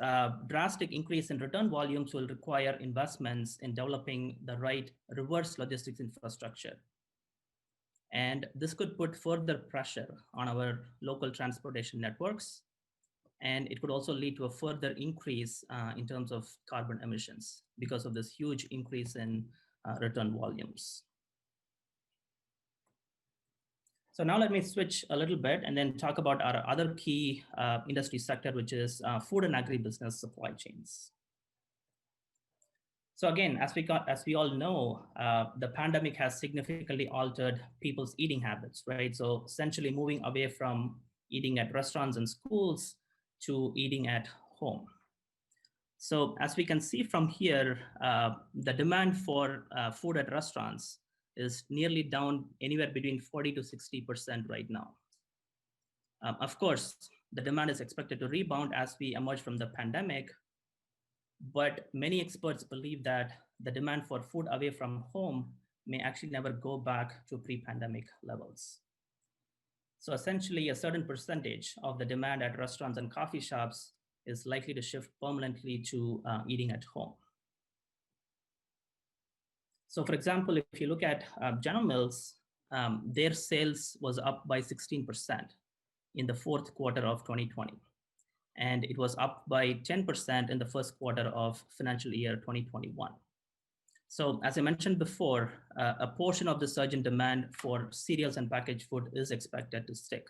drastic increase in return volumes will require investments in developing the right reverse logistics infrastructure. And this could put further pressure on our local transportation networks. And it could also lead to a further increase in terms of carbon emissions because of this huge increase in return volumes. So now let me switch a little bit and then talk about our other key industry sector, which is food and agribusiness supply chains. So again, as we all know, the pandemic has significantly altered people's eating habits, right? So essentially moving away from eating at restaurants and schools to eating at home. So as we can see from here, the demand for food at restaurants is nearly down anywhere between 40 to 60% right now. Of course, the demand is expected to rebound as we emerge from the pandemic, but many experts believe that the demand for food away from home may actually never go back to pre-pandemic levels. So essentially, a certain percentage of the demand at restaurants and coffee shops is likely to shift permanently to eating at home. So for example, if you look at General Mills, their sales was up by 16% in the fourth quarter of 2020. And it was up by 10% in the first quarter of financial year 2021. So as I mentioned before, a portion of the surge in demand for cereals and packaged food is expected to stick.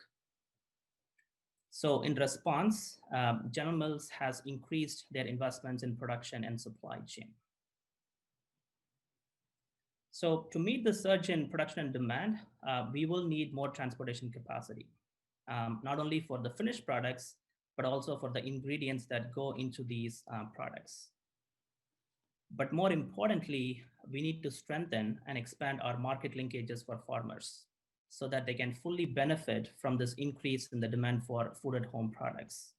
So in response, General Mills has increased their investments in production and supply chain. So to meet the surge in production and demand, we will need more transportation capacity, not only for the finished products, but also for the ingredients that go into these products. But more importantly, we need to strengthen and expand our market linkages for farmers so that they can fully benefit from this increase in the demand for food at home products.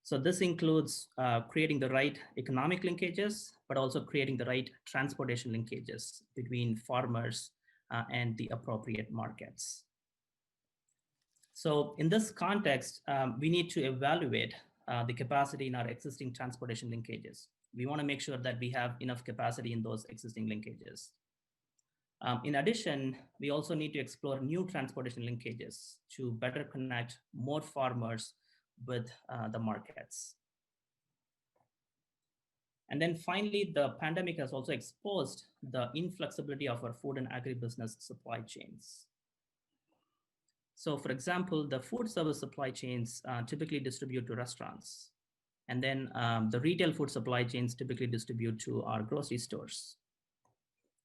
So this includes creating the right economic linkages, but also creating the right transportation linkages between farmers and the appropriate markets. So in this context, we need to evaluate the capacity in our existing transportation linkages. We want to make sure that we have enough capacity in those existing linkages. In addition, we also need to explore new transportation linkages to better connect more farmers with the markets. And then finally, the pandemic has also exposed the inflexibility of our food and agribusiness supply chains. So for example, the food service supply chains typically distribute to restaurants. And then the retail food supply chains typically distribute to our grocery stores.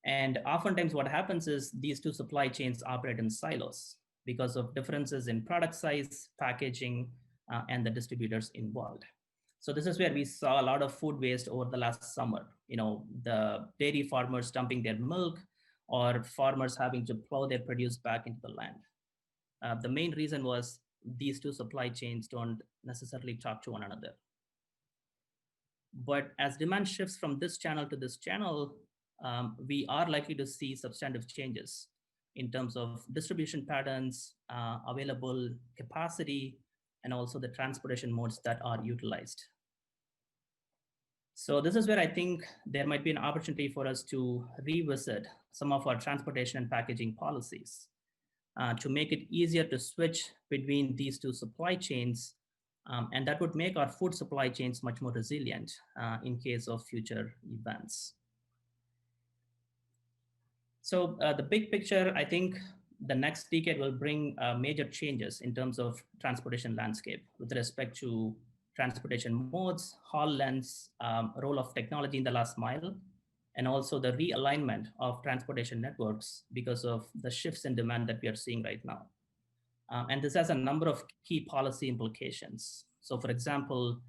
And oftentimes what happens is these two supply chains operate in silos because of differences in product size, packaging, and the distributors involved. So this is where we saw a lot of food waste over the last summer. You know, the dairy farmers dumping their milk or farmers having to plow their produce back into the land. The main reason was these two supply chains don't necessarily talk to one another. But as demand shifts from this channel to this channel, we are likely to see substantive changes in terms of distribution patterns, available capacity, and also the transportation modes that are utilized. So this is where I think there might be an opportunity for us to revisit some of our transportation and packaging policies to make it easier to switch between these two supply chains. And that would make our food supply chains much more resilient in case of future events. So the big picture, I think the next decade will bring major changes in terms of transportation landscape with respect to transportation modes, haul lengths, role of technology in the last mile, and also the realignment of transportation networks because of the shifts in demand that we are seeing right now. And this has a number of key policy implications. So for example,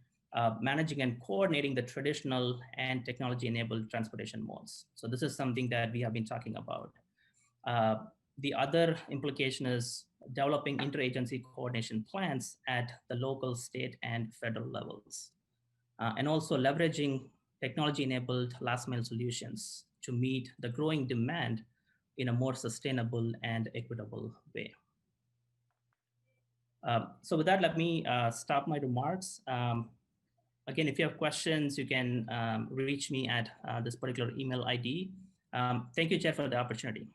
managing and coordinating the traditional and technology-enabled transportation modes. So this is something that we have been talking about. The other implication is developing interagency coordination plans at the local, state, and federal levels. And also leveraging technology-enabled last-mile solutions to meet the growing demand in a more sustainable and equitable way. So with that, let me stop my remarks. Again, if you have questions, you can reach me at this particular email ID. Thank you, Chair, for the opportunity.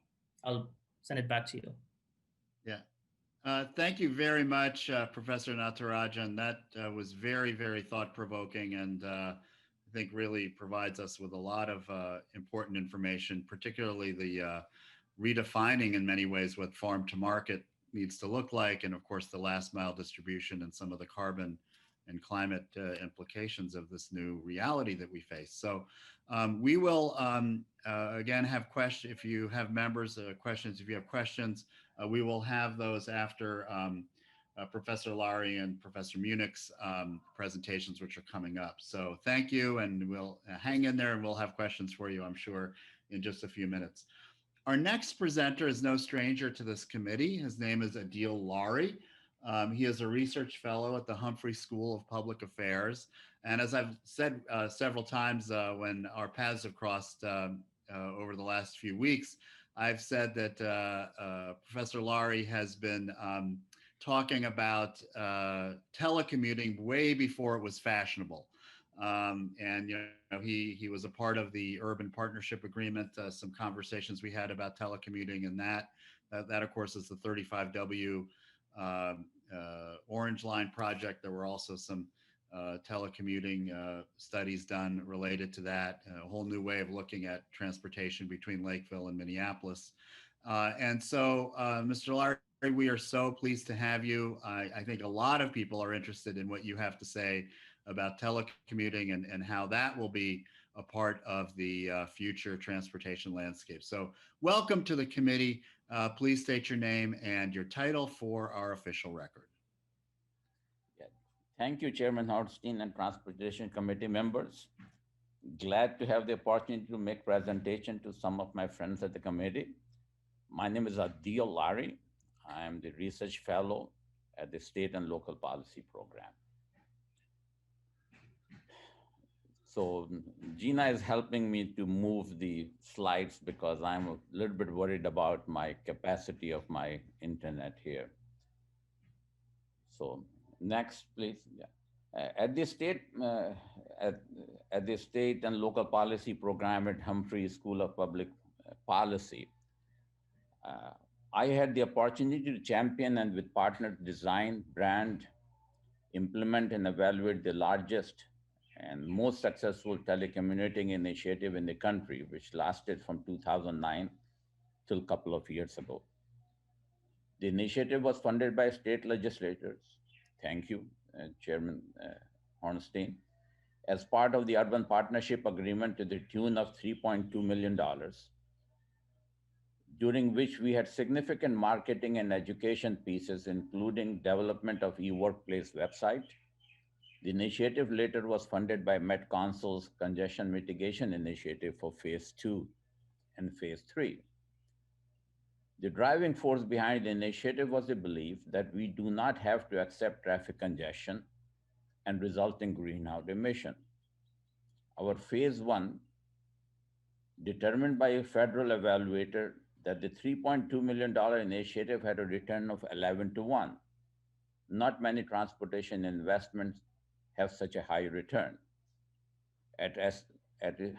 I'll send it back to you. Yeah. Thank you very much, Professor Natarajan. That was very, very thought-provoking and I think really provides us with a lot of important information, particularly the redefining in many ways what farm to market needs to look like, and of course the last mile distribution and some of the carbon and climate implications of this new reality that we face. So we will again have questions. If you have members questions, if you have questions, we will have those after Professor Lowry and Professor Munich's presentations, which are coming up. So thank you, and we'll hang in there and we'll have questions for you, I'm sure, in just a few minutes. Our next presenter is no stranger to this committee. His name is Adil Lowry. He is a research fellow at the Humphrey School of Public Affairs. And as I've said several times when our paths have crossed over the last few weeks, I've said that Professor Lowry has been talking about telecommuting way before it was fashionable. And he was a part of the Urban Partnership Agreement, some conversations we had about telecommuting, and that of course is the 35W Orange Line project. There were also some telecommuting studies done related to that, a whole new way of looking at transportation between Lakeville and Minneapolis. And so, Mr. Lowry, we are so pleased to have you. I think a lot of people are interested in what you have to say about telecommuting and how that will be a part of the future transportation landscape. So welcome to the committee. Please state your name and your title for our official record. Yeah. Thank you, Chairman Hornstein and Transportation Committee members. Glad to have the opportunity to make presentation to some of my friends at the committee. My name is Adil Lowry. I am the research fellow at the State and Local Policy Program. So Gina is helping me to move the slides because I'm a little bit worried about my capacity of my internet here. So next, please. Yeah. At the state and local policy program at Humphrey School of Public Policy, I had the opportunity to champion and with partners design, brand, implement, and evaluate the largest and most successful telecommuting initiative in the country, which lasted from 2009 till a couple of years ago. The initiative was funded by state legislators. Thank you, Chairman Hornstein, as part of the Urban Partnership Agreement to the tune of $3.2 million, during which we had significant marketing and education pieces, including development of e-workplace website. The initiative later was funded by Met Council's Congestion Mitigation Initiative for Phase 2 and Phase 3. The driving force behind the initiative was the belief that we do not have to accept traffic congestion and resulting greenhouse emission. Our Phase 1, determined by a federal evaluator that the $3.2 million initiative had a return of 11 to 1. Not many transportation investments have such a high return. At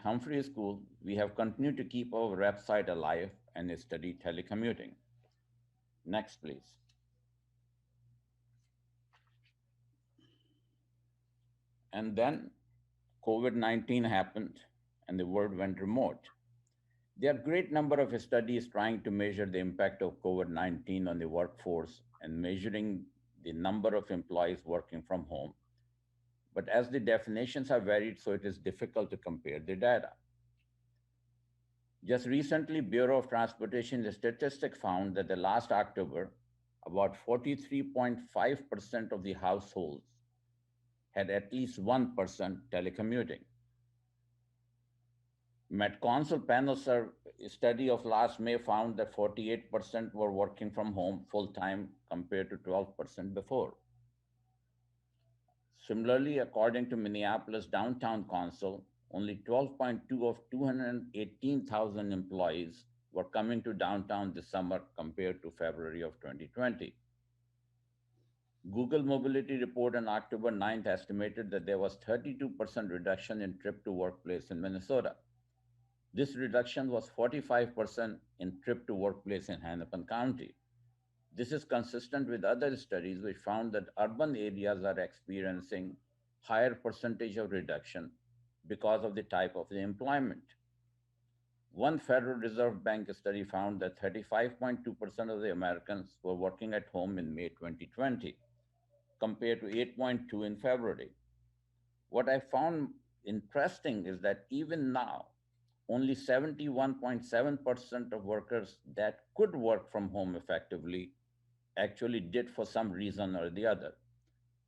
Humphrey School, we have continued to keep our website alive and study telecommuting. Next, please. And then COVID-19 happened and the world went remote. There are a great number of studies trying to measure the impact of COVID-19 on the workforce and measuring the number of employees working from home. But as the definitions are varied, so it is difficult to compare the data. Just recently, Bureau of Transportation Statistics found that the last October, about 43.5% of the households had at least one person telecommuting. Met Council panel study of last May found that 48% were working from home full-time compared to 12% before. Similarly, according to Minneapolis Downtown Council, only 12.2 of 218,000 employees were coming to downtown this summer compared to February of 2020. Google Mobility Report on October 9th estimated that there was 32% reduction in trip to workplace in Minnesota. This reduction was 45% in trip to workplace in Hennepin County. This is consistent with other studies which found that urban areas are experiencing higher percentage of reduction because of the type of the employment. One Federal Reserve Bank study found that 35.2% of the Americans were working at home in May 2020, compared to 8.2% in February. What I found interesting is that even now, only 71.7% of workers that could work from home effectively actually did for some reason or the other.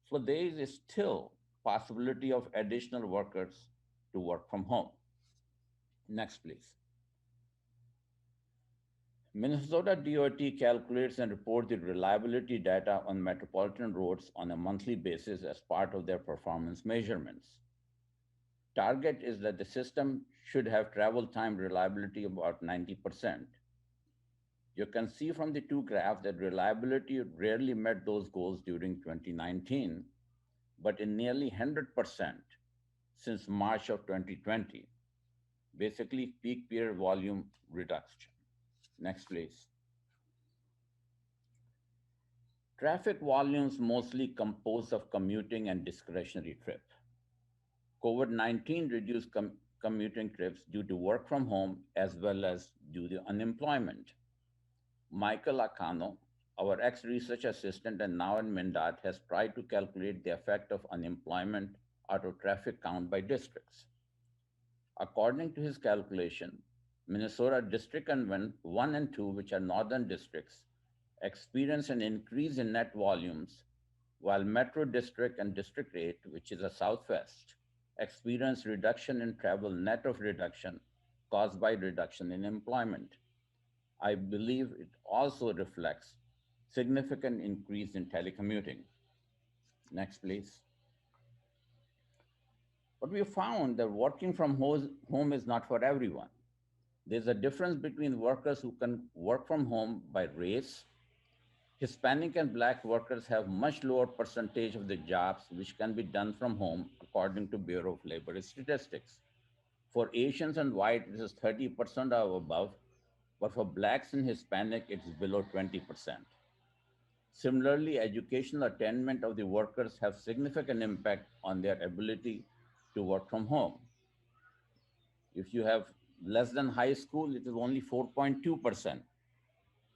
So there is still possibility of additional workers to work from home. Next, please. Minnesota DOT calculates and reports the reliability data on metropolitan roads on a monthly basis as part of their performance measurements. Target is that the system should have travel time reliability about 90%. You can see from the two graphs that reliability rarely met those goals during 2019, but in nearly 100% since March of 2020, basically peak period volume reduction. Next, please. Traffic volumes mostly composed of commuting and discretionary trip. COVID-19 reduced commuting trips due to work from home as well as due to unemployment. Michael Acano, our ex-research assistant and now in MnDOT, has tried to calculate the effect of unemployment auto traffic count by districts. According to his calculation, Minnesota District 1 and 2, which are northern districts, experience an increase in net volumes, while Metro District and District 8, which is a southwest, experience reduction in travel net of reduction caused by reduction in employment. I believe it also reflects significant increase in telecommuting. Next, please. But we found that working from home is not for everyone. There's a difference between workers who can work from home by race. Hispanic and Black workers have much lower percentage of the jobs which can be done from home, according to Bureau of Labor Statistics. For Asians and white, it is 30% or above, but for Blacks and Hispanic, it's below 20%. Similarly, educational attainment of the workers have significant impact on their ability to work from home. If you have less than high school, it is only 4.2%.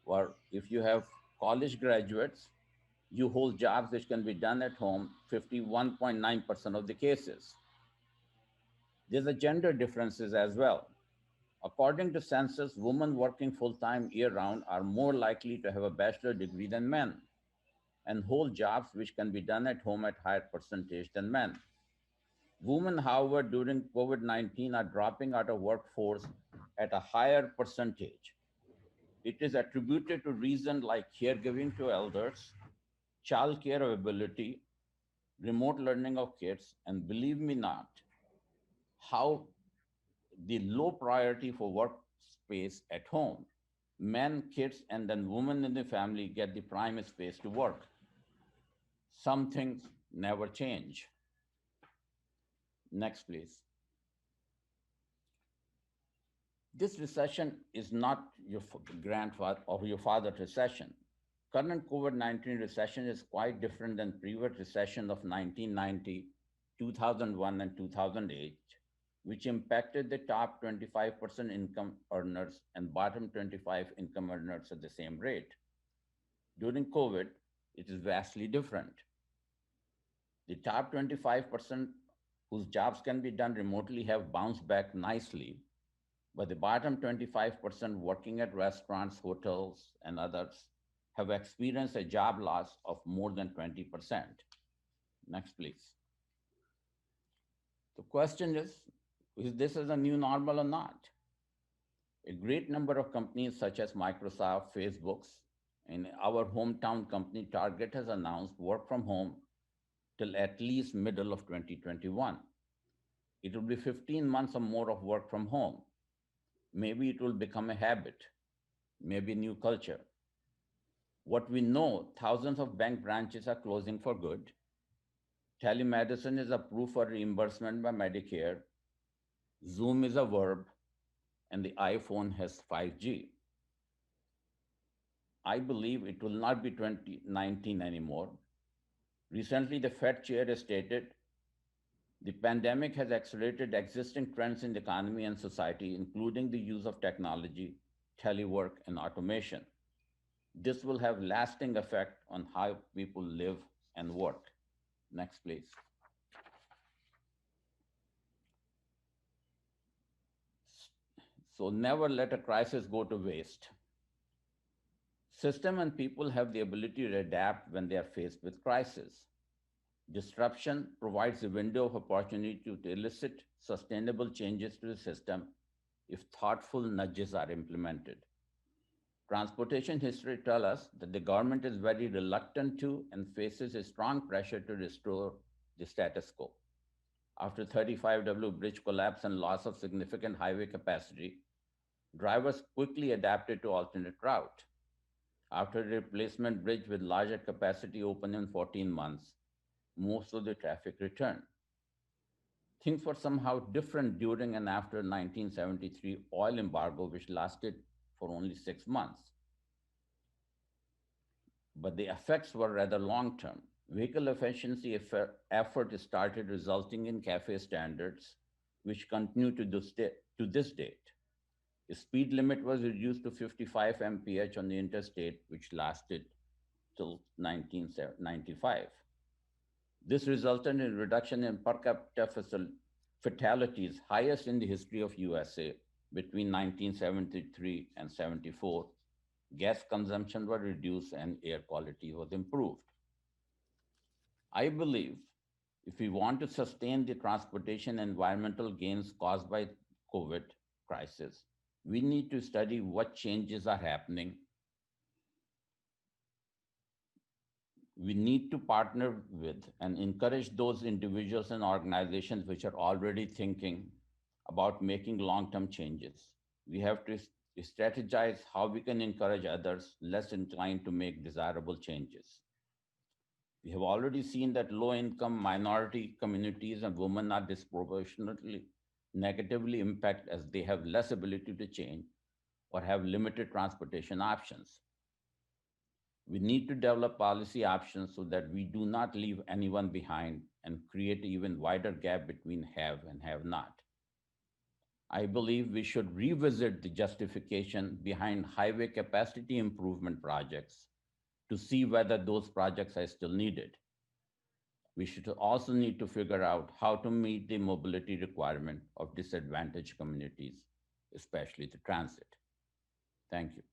Or if you have college graduates, you hold jobs which can be done at home 51.9% of the cases. There's a gender differences as well. According to census, women working full-time year-round are more likely to have a bachelor's degree than men and hold jobs which can be done at home at higher percentage than men. Women, however, during COVID-19 are dropping out of workforce at a higher percentage. It is attributed to reasons like caregiving to elders, child care availability, remote learning of kids, and believe me not, how the low priority for workspace at home. Men, kids, and then women in the family get the prime space to work. Some things never change. Next, please. This recession is not your grandfather or your father's recession. Current COVID-19 recession is quite different than previous recession of 1990, 2001, and 2008, which impacted the top 25% income earners and bottom 25 income earners at the same rate. During COVID, it is vastly different. The top 25% whose jobs can be done remotely have bounced back nicely, but the bottom 25% working at restaurants, hotels, and others have experienced a job loss of more than 20%. Next, please. The question is this a new normal or not? A great number of companies such as Microsoft, Facebook's, and our hometown company Target has announced work from home till at least middle of 2021. It will be 15 months or more of work from home. Maybe it will become a habit, maybe a new culture. What we know, thousands of bank branches are closing for good. Telemedicine is approved for reimbursement by Medicare. Zoom is a verb, and the iPhone has 5G. I believe it will not be 2019 anymore. Recently, the Fed chair has stated, the pandemic has accelerated existing trends in the economy and society, including the use of technology, telework, and automation. This will have lasting effect on how people live and work. Next, please. So never let a crisis go to waste. System and people have the ability to adapt when they are faced with crisis. Disruption provides a window of opportunity to elicit sustainable changes to the system if thoughtful nudges are implemented. Transportation history tells us that the government is very reluctant to and faces a strong pressure to restore the status quo. After 35W bridge collapse and loss of significant highway capacity, drivers quickly adapted to alternate route. After a replacement bridge with larger capacity opened in 14 months, most of the traffic returned. Things were somehow different during and after 1973 oil embargo, which lasted for only 6 months. But the effects were rather long-term. Vehicle efficiency effort started resulting in CAFE standards, which continue to this date. The speed limit was reduced to 55 mph on the interstate, which lasted till 1995. This resulted in a reduction in per capita fatalities, highest in the history of USA between 1973 and 74. Gas consumption was reduced and air quality was improved. I believe if we want to sustain the transportation and environmental gains caused by COVID crisis, we need to study what changes are happening. We need to partner with and encourage those individuals and organizations which are already thinking about making long-term changes. We have to strategize how we can encourage others less inclined to make desirable changes. We have already seen that low-income minority communities and women are disproportionately negatively impacted as they have less ability to change or have limited transportation options. We need to develop policy options so that we do not leave anyone behind and create an even wider gap between have and have not. I believe we should revisit the justification behind highway capacity improvement projects to see whether those projects are still needed. We should also need to figure out how to meet the mobility requirement of disadvantaged communities, especially the transit. Thank you.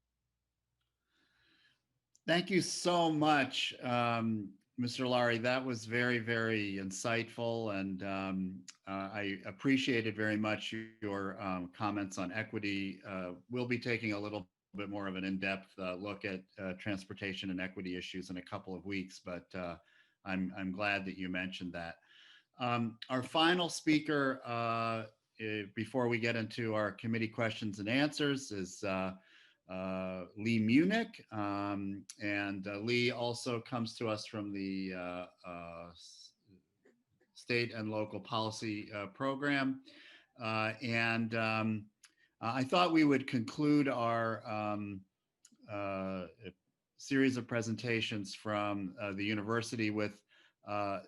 Thank you so much, Mr. Lowry. That was very, very insightful, and I appreciated very much your comments on equity. We'll be taking a little bit more of an in-depth look at transportation and equity issues in a couple of weeks, but I'm glad that you mentioned that. Our final speaker before we get into our committee questions and answers is Lee Munich, and Lee also comes to us from the state and local policy program. I thought we would conclude our series of presentations from the university with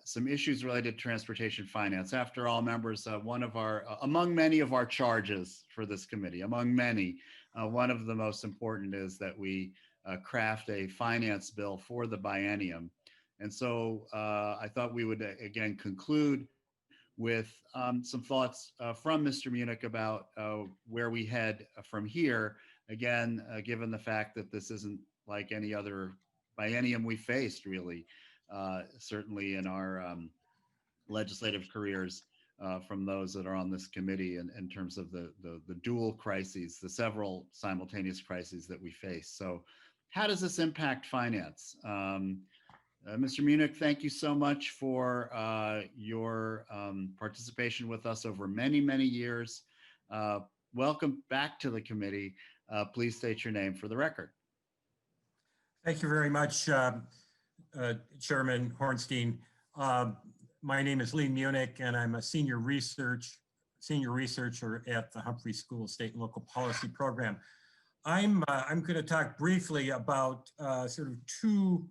some issues related to transportation finance. After all, members, one of our, among many of our charges for this committee, among many, one of the most important is that we craft a finance bill for the biennium. And so I thought we would again conclude with some thoughts from Mr. Munich about where we head from here. Again, given the fact that this isn't like any other biennium we faced really, certainly in our legislative careers, from those that are on this committee in terms of the dual crises, the several simultaneous crises that we face. So how does this impact finance? Mr. Munich, thank you so much for your participation with us over many, many years. Welcome back to the committee. Please state your name for the record. Thank you very much, Chairman Hornstein. My name is Lee Munich, and I'm a senior researcher at the Humphrey School State and Local Policy Program. I'm going to talk briefly about sort of two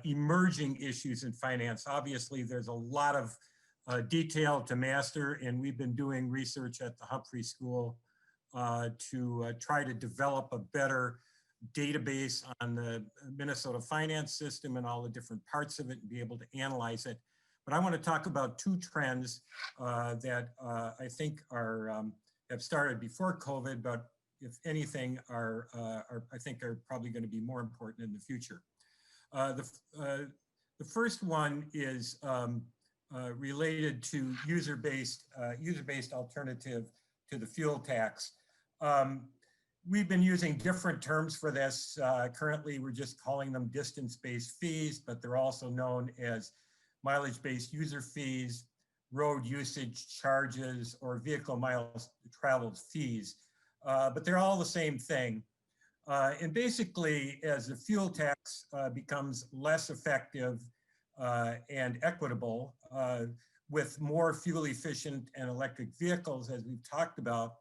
emerging issues in finance. Obviously, there's a lot of detail to master, and we've been doing research at the Humphrey School to try to develop a better database on the Minnesota finance system and all the different parts of it and be able to analyze it. But I want to talk about two trends that I think are have started before COVID, but if anything, are I think are probably going to be more important in the future. The first one is related to user-based alternative to the fuel tax. We've been using different terms for this. Currently, we're just calling them distance-based fees, but they're also known as mileage-based user fees, road usage charges, or vehicle miles traveled fees. But they're all the same thing. And basically, as the fuel tax becomes less effective and equitable, with more fuel efficient and electric vehicles, as we've talked about,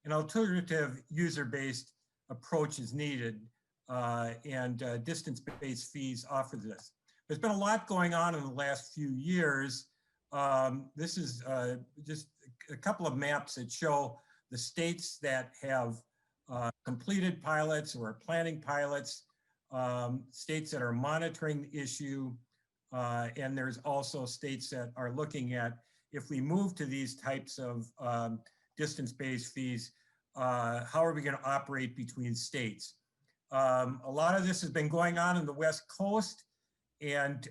an alternative user-based approach is needed, and distance-based fees offer this. There's been a lot going on in the last few years. This is just a couple of maps that show the states that have completed pilots or are planning pilots, states that are monitoring the issue, and there's also states that are looking at, if we move to these types of distance-based fees, how are we going to operate between states? A lot of this has been going on in the West Coast, and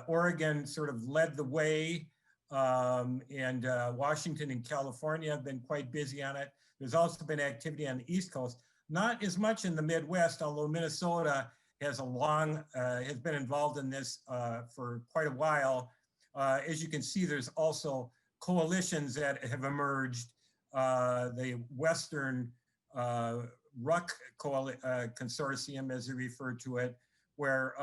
Oregon sort of led the way, and Washington and California have been quite busy on it. There's also been activity on the East Coast, not as much in the Midwest, although Minnesota has has been involved in this for quite a while. As you can see, there's also coalitions that have emerged. The Western RUC Consortium, as they refer to it, where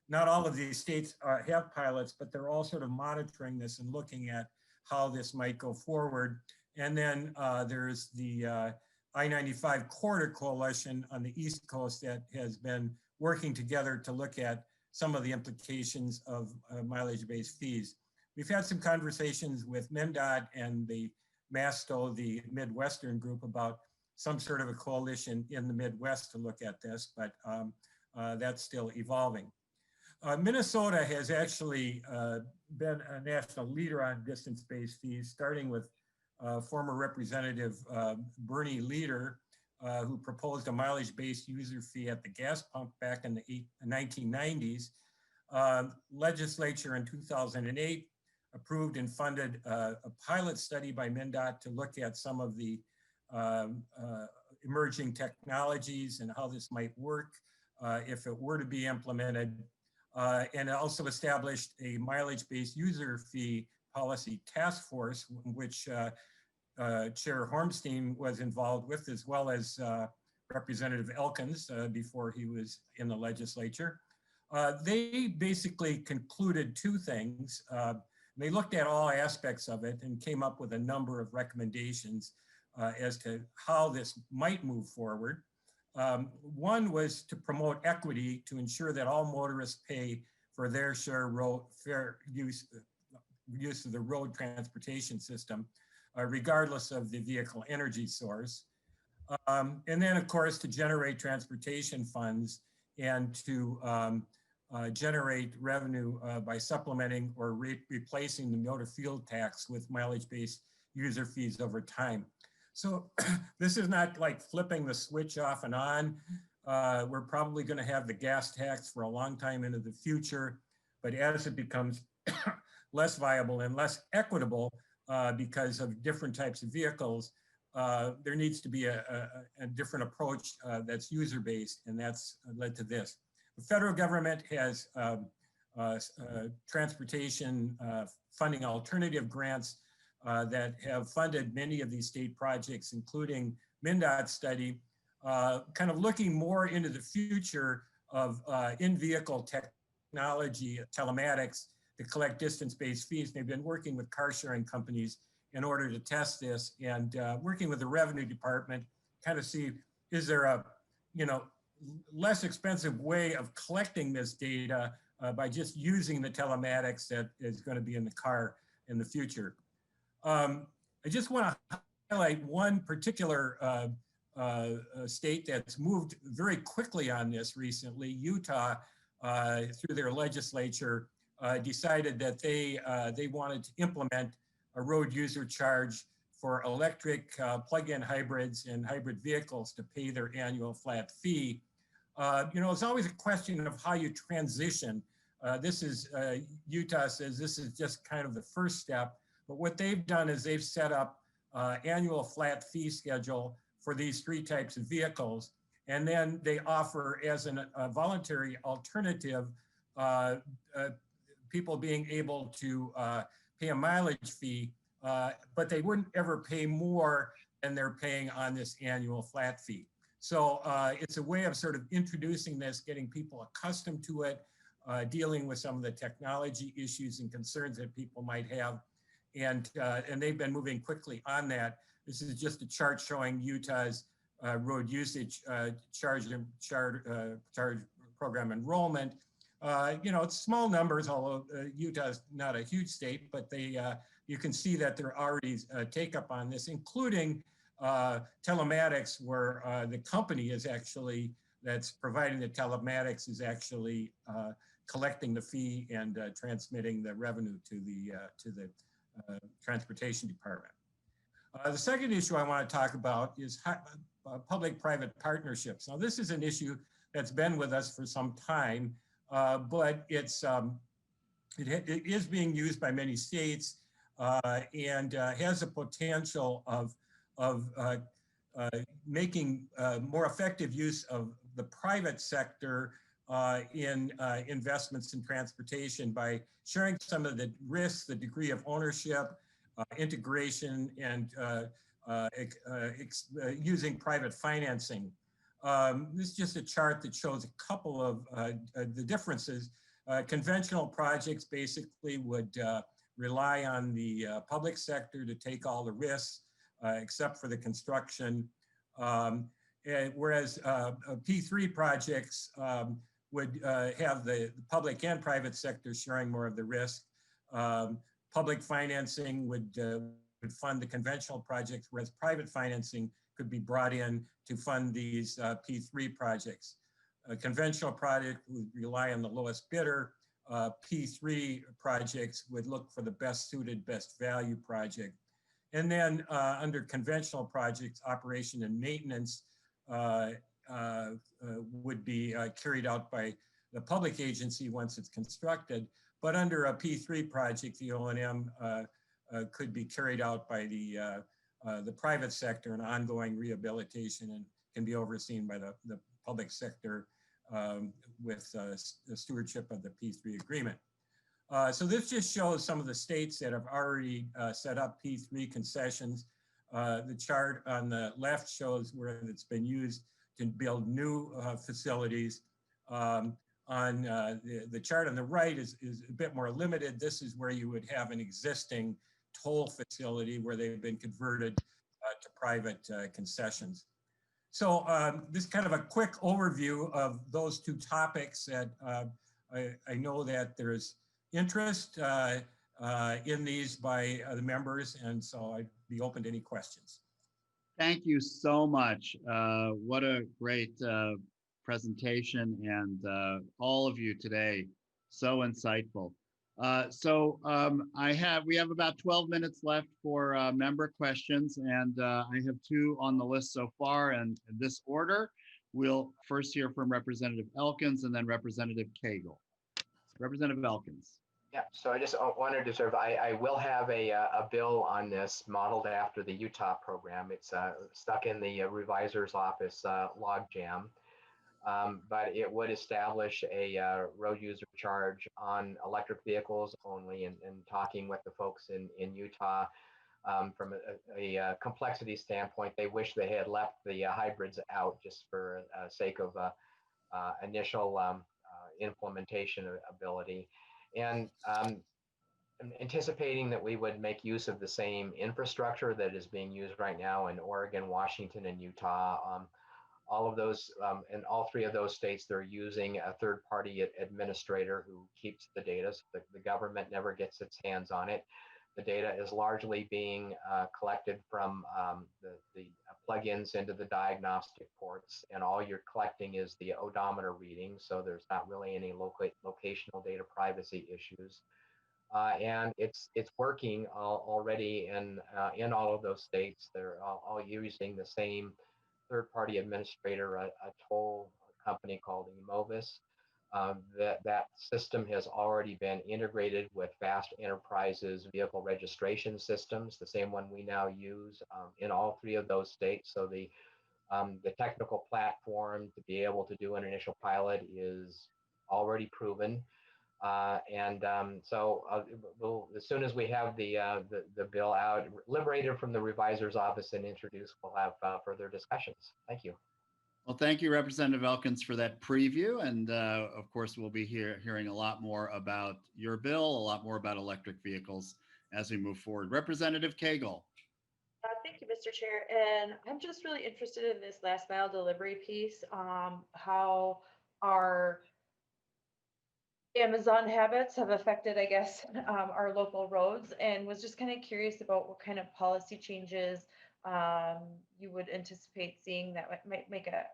not all of these states have pilots, but they're all sort of monitoring this and looking at how this might go forward. And then there's the I-95 Corridor Coalition on the East Coast that has been working together to look at some of the implications of mileage-based fees. We've had some conversations with MnDOT and the MASTO, the Midwestern group, about some sort of a coalition in the Midwest to look at this, but that's still evolving. Minnesota has actually been a national leader on distance-based fees, starting with former Representative Bernie Leader, who proposed a mileage-based user fee at the gas pump back in the 1990s. Legislature in 2008 approved and funded a pilot study by MnDOT to look at some of the emerging technologies and how this might work if it were to be implemented. And it also established a mileage-based user fee policy task force, which Chair Hornstein was involved with, as well as Representative Elkins before he was in the legislature. They basically concluded two things. They looked at all aspects of it and came up with a number of recommendations as to how this might move forward. One was to promote equity to ensure that all motorists pay for their fair use of the road transportation system, regardless of the vehicle energy source. And then, of course, to generate transportation funds and to generate revenue by supplementing or replacing the motor fuel tax with mileage-based user fees over time. So this is not like flipping the switch off and on. We're probably going to have the gas tax for a long time into the future, but as it becomes less viable and less equitable because of different types of vehicles, there needs to be a different approach that's user-based, and that's led to this. The federal government has transportation funding alternative grants that have funded many of these state projects, including MnDOT's study, kind of looking more into the future of in-vehicle technology, telematics, to collect distance-based fees. They've been working with car sharing companies in order to test this, and working with the revenue department, kind of see, is there a less expensive way of collecting this data by just using the telematics that is going to be in the car in the future. I just want to highlight one particular state that's moved very quickly on this recently. Utah, through their legislature, decided that they wanted to implement a road user charge for electric plug-in hybrids and hybrid vehicles to pay their annual flat fee. It's always a question of how you transition. Utah says this is just kind of the first step, but what they've done is they've set up annual flat fee schedule for these 3 types of vehicles. And then they offer as a voluntary alternative, people being able to pay a mileage fee, but they wouldn't ever pay more than they're paying on this annual flat fee. So it's a way of sort of introducing this, getting people accustomed to it, dealing with some of the technology issues and concerns that people might have. And they've been moving quickly on that. This is just a chart showing Utah's road usage charge program enrollment. It's small numbers, although Utah's not a huge state, but you can see that there already take up on this, including telematics, where the company is actually, that's providing the telematics, is actually collecting the fee and transmitting the revenue to the Transportation Department. The second issue I want to talk about is public-private partnerships. Now, this is an issue that's been with us for some time, but it is being used by many states and has a potential of making more effective use of the private sector in investments in transportation by sharing some of the risks, the degree of ownership, integration, and using private financing. This is just a chart that shows a couple of the differences. Conventional projects basically would rely on the public sector to take all the risks, except for the construction. Whereas P3 projects would have the public and private sector sharing more of the risk. Public financing would fund the conventional projects, whereas private financing could be brought in to fund these P3 projects. A conventional project would rely on the lowest bidder. P3 projects would look for the best suited, best value project. And then under conventional projects, operation and maintenance would be carried out by the public agency once it's constructed. But under a P3 project, the O&M could be carried out by the private sector, and ongoing rehabilitation, and can be overseen by the public sector with the stewardship of the P3 agreement. So this just shows some of the states that have already set up P3 concessions. The chart on the left shows where it's been used to build new facilities. On the chart on the right is a bit more limited. This is where you would have an existing toll facility where they've been converted to private concessions. So this is kind of a quick overview of those 2 topics that I know that there's interest in these by the members, and so I'd be open to any questions. Thank you so much. What a great presentation, and all of you today, so insightful. We have about 12 minutes left for member questions, and I have 2 on the list so far, and in this order. We'll first hear from Representative Elkins and then Representative Cagle. Representative Elkins. Yeah, so I just wanted to serve. I will have a bill on this modeled after the Utah program. It's stuck in the revisor's office logjam. But it would establish a road user charge on electric vehicles only, and talking with the folks in Utah from a complexity standpoint, they wish they had left the hybrids out just for sake of initial implementation ability. And anticipating that we would make use of the same infrastructure that is being used right now in Oregon, Washington, and Utah. All of those, in all 3 of those states, they're using a third-party administrator who keeps the data, so the government never gets its hands on it. The data is largely being collected from the plugins into the diagnostic ports, and all you're collecting is the odometer reading, so there's not really any locational data privacy issues. and it's working already in all of those states. They're all using the same third-party administrator, a toll company called Emovis. That system has already been integrated with Fast Enterprises vehicle registration systems, the same one we now use in all three of those states. So the technical platform to be able to do an initial pilot is already proven. We'll, as soon as we have the bill out, liberated from the revisor's office and introduced, we'll have further discussions. Thank you. Well, thank you, Representative Elkins, for that preview. And of course, we'll be hearing a lot more about your bill, a lot more about electric vehicles as we move forward. Representative Cagle. Thank you, Mr. Chair. And I'm just really interested in this last mile delivery piece, how our Amazon habits have affected, I guess, our local roads, and was just kind of curious about what kind of policy changes you would anticipate seeing that might make a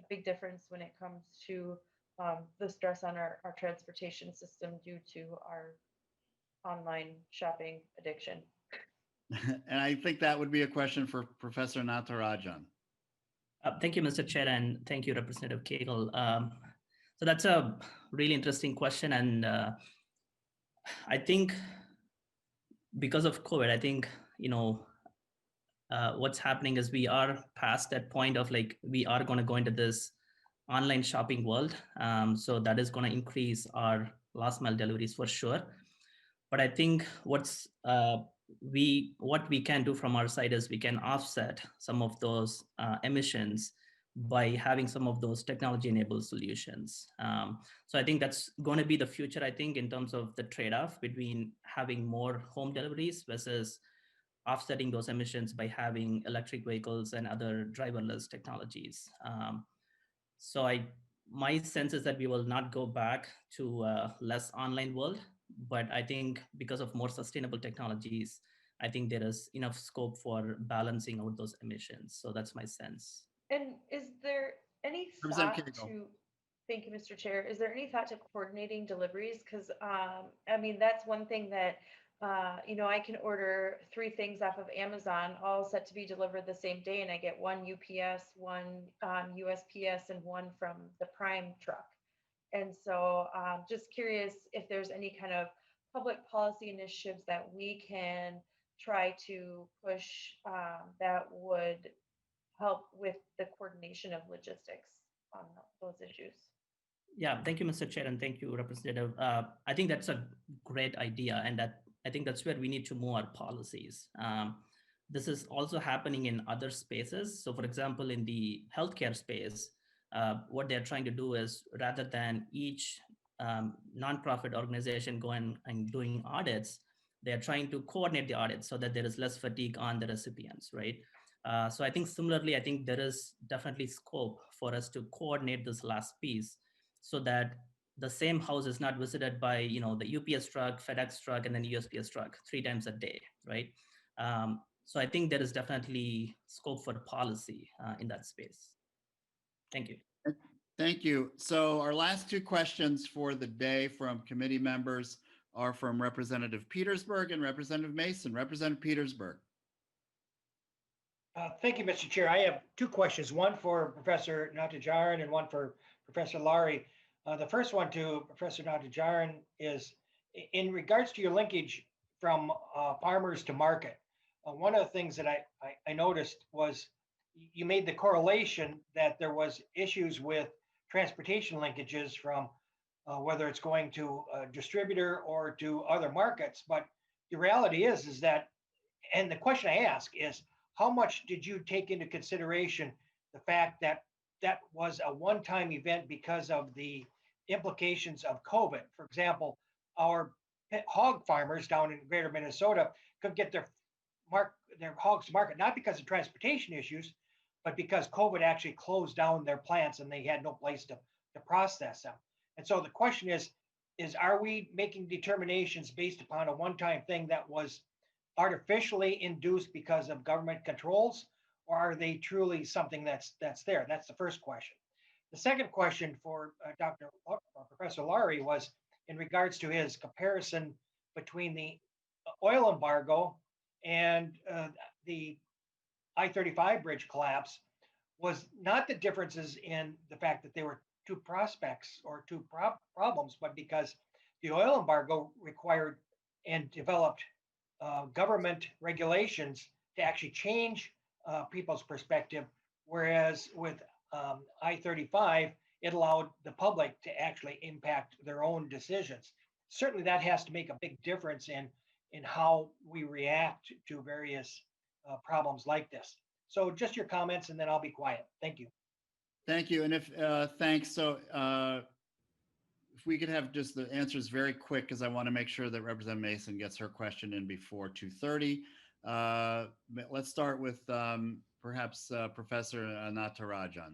big difference when it comes to the stress on our transportation system due to our online shopping addiction. And I think that would be a question for Professor Natarajan. Thank you, Mr. Chair, and thank you, Representative Cagle. So that's a really interesting question. And I think because of COVID, I think, what's happening is we are past that point of like, we are going to go into this online shopping world. So that is going to increase our last mile deliveries for sure. But I think what we can do from our side is we can offset some of those emissions by having some of those technology-enabled solutions. So I think that's going to be the future, I think, in terms of the trade-off between having more home deliveries versus offsetting those emissions by having electric vehicles and other driverless technologies. My sense is that we will not go back to a less online world, but I think because of more sustainable technologies, I think there is enough scope for balancing out those emissions. So that's my sense. And is there any thought to, thank you, Mr. Chair, is there any thought to coordinating deliveries? Because, I mean, that's one thing that, I can order 3 things off of Amazon, all set to be delivered the same day, and I get one UPS, one USPS, and one from the Prime truck. And so just curious if there's any kind of public policy initiatives that we can try to push that would help with the coordination of logistics on those issues. Yeah, thank you, Mr. Chair, and thank you, Representative. I think that's a great idea, and I think that's where we need to move our policies. This is also happening in other spaces. So for example, in the healthcare space, what they're trying to do is rather than each nonprofit organization going and doing audits, they're trying to coordinate the audits so that there is less fatigue on the recipients, right? So I think similarly, I think there is definitely scope for us to coordinate this last piece so that the same house is not visited by, the UPS truck, FedEx truck, and then USPS truck 3 times a day, right? So I think there is definitely scope for policy in that space. Thank you. Thank you. So our last 2 questions for the day from committee members are from Representative Petersburg and Representative Mason. Representative Petersburg. Thank you, Mr. Chair. I have 2 questions, one for Professor Natarajan and one for Professor Lowry. The first one to Professor Natarajan is in regards to your linkage from farmers to market. One of the things that I noticed was you made the correlation that there was issues with transportation linkages from whether it's going to a distributor or to other markets. But the reality is that, and the question I ask is, how much did you take into consideration the fact that that was a one-time event because of the implications of COVID? For example, our hog farmers down in greater Minnesota could get their hogs to market, not because of transportation issues, but because COVID actually closed down their plants and they had no place to process them. And so the question is are we making determinations based upon a one-time thing that was artificially induced because of government controls, or are they truly something that's there? That's the first question. The second question for Professor Lowry was in regards to his comparison between the oil embargo and the I-35 bridge collapse was not the differences in the fact that they were two prospects or two problems, but because the oil embargo required and developed government regulations to actually change people's perspective, whereas with I-35, it allowed the public to actually impact their own decisions. Certainly that has to make a big difference in how we react to various problems like this. So just your comments and then I'll be quiet. Thank you. Thank you. And if, thanks. So if we could have just the answers very quick, because I want to make sure that Representative Mason gets her question in before 2:30. Let's start with perhaps Professor Natarajan.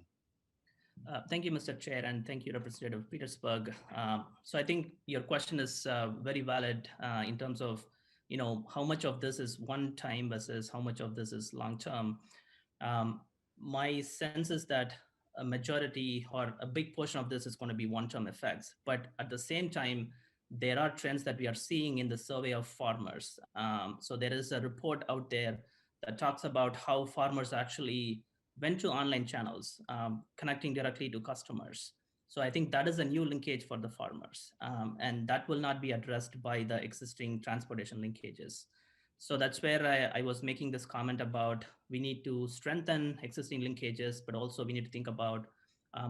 Thank you, Mr. Chair, and thank you, Representative Petersburg. So I think your question is very valid in terms of, how much of this is one time versus how much of this is long term. My sense is that a majority or a big portion of this is going to be one-term effects, but at the same time, there are trends that we are seeing in the survey of farmers. So there is a report out there that talks about how farmers actually went to online channels, connecting directly to customers. So I think that is a new linkage for the farmers, and that will not be addressed by the existing transportation linkages. So that's where I was making this comment about we need to strengthen existing linkages, but also we need to think about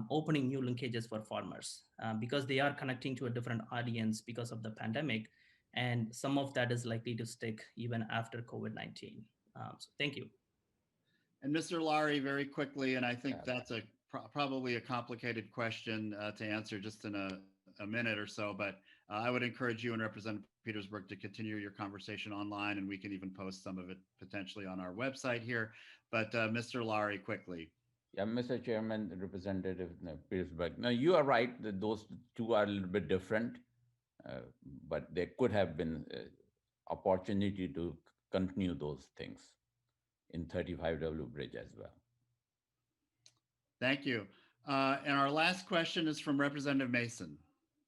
opening new linkages for farmers because they are connecting to a different audience because of the pandemic. And some of that is likely to stick even after COVID-19. So thank you. And Mr. Lowry, very quickly, and I think that's probably a complicated question to answer just in a minute or so, but I would encourage you and Representative Petersburg to continue your conversation online, and we can even post some of it potentially on our website here. But Mr. Lowry, quickly. Yeah, Mr. Chairman, Representative Petersburg. Now, you are right that those two are a little bit different, but there could have been opportunity to continue those things in 35W Bridge as well. Thank you. And our last question is from Representative Mason.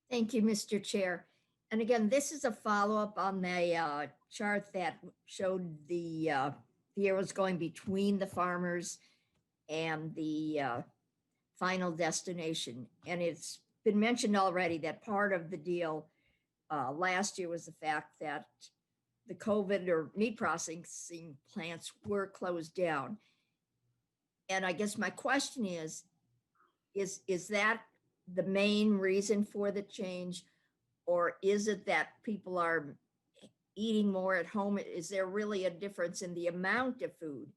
Thank you, Mr. Chair. And again, this is a follow-up on the chart that showed the arrows going between the farmers and the final destination. And it's been mentioned already that part of the deal last year was the fact that the COVID or meat processing plants were closed down. And I guess my question is that the main reason for the change, or is it that people are eating more at home? Is there really a difference in the amount of food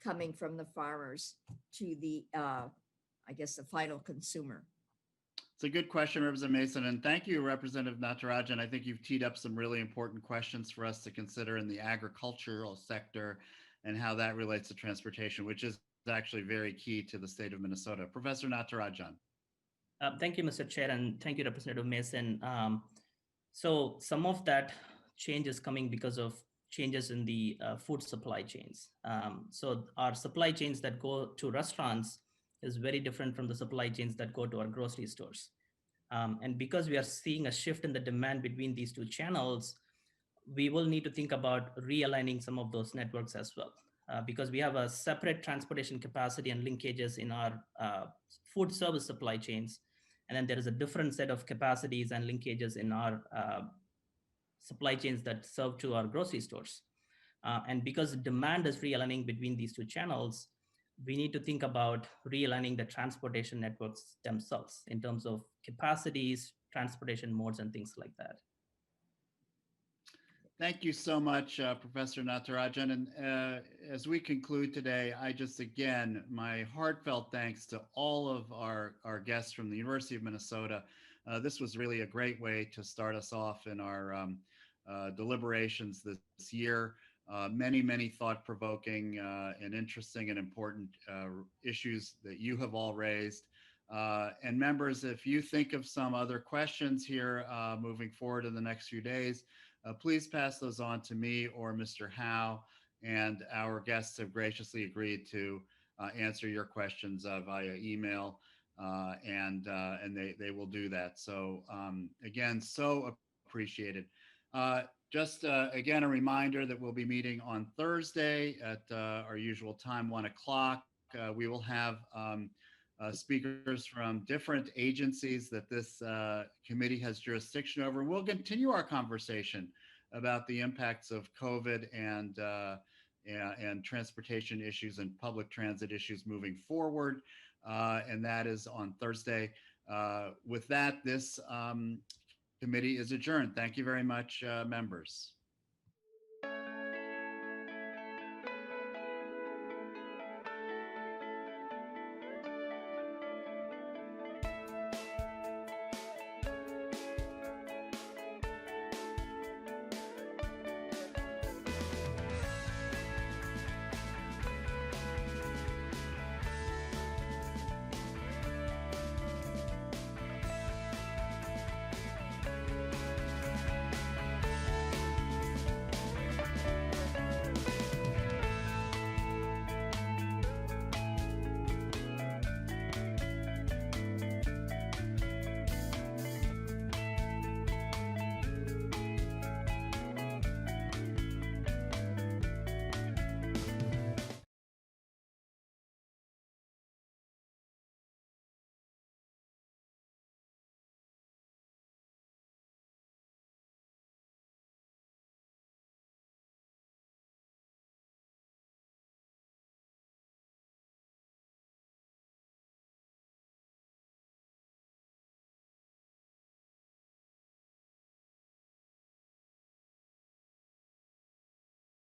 coming from the farmers to the, I guess, the final consumer? It's a good question, Representative Mason, and thank you, Representative Natarajan. I think you've teed up some really important questions for us to consider in the agricultural sector and how that relates to transportation, which is actually very key to the state of Minnesota. Professor Natarajan. Thank you, Mr. Chair, and thank you, Representative Mason. So some of that change is coming because of changes in the food supply chains. So our supply chains that go to restaurants is very different from the supply chains that go to our grocery stores. And because we are seeing a shift in the demand between these two channels, we will need to think about realigning some of those networks as well. Because we have a separate transportation capacity and linkages in our food service supply chains. And then there is a different set of capacities and linkages in our supply chains that serve to our grocery stores. And because demand is realigning between these two channels, we need to think about realigning the transportation networks themselves in terms of capacities, transportation modes, and things like that. Thank you so much, Professor Natarajan. And as we conclude today, I just, again, my heartfelt thanks to all of our guests from the University of Minnesota. This was really a great way to start us off in our deliberations this year. Many thought-provoking and interesting and important issues that you have all raised. And members, if you think of some other questions here moving forward in the next few days, please pass those on to me or Mr. Howe, and our guests have graciously agreed to answer your questions via email, and they will do that. So again, so appreciated. Just again, a reminder that we'll be meeting on Thursday at our usual time, 1 o'clock. We will have speakers from different agencies that this committee has jurisdiction over. We'll continue our conversation about the impacts of COVID and transportation issues and public transit issues moving forward. And that is on Thursday. With that, this committee is adjourned. Thank you very much, members.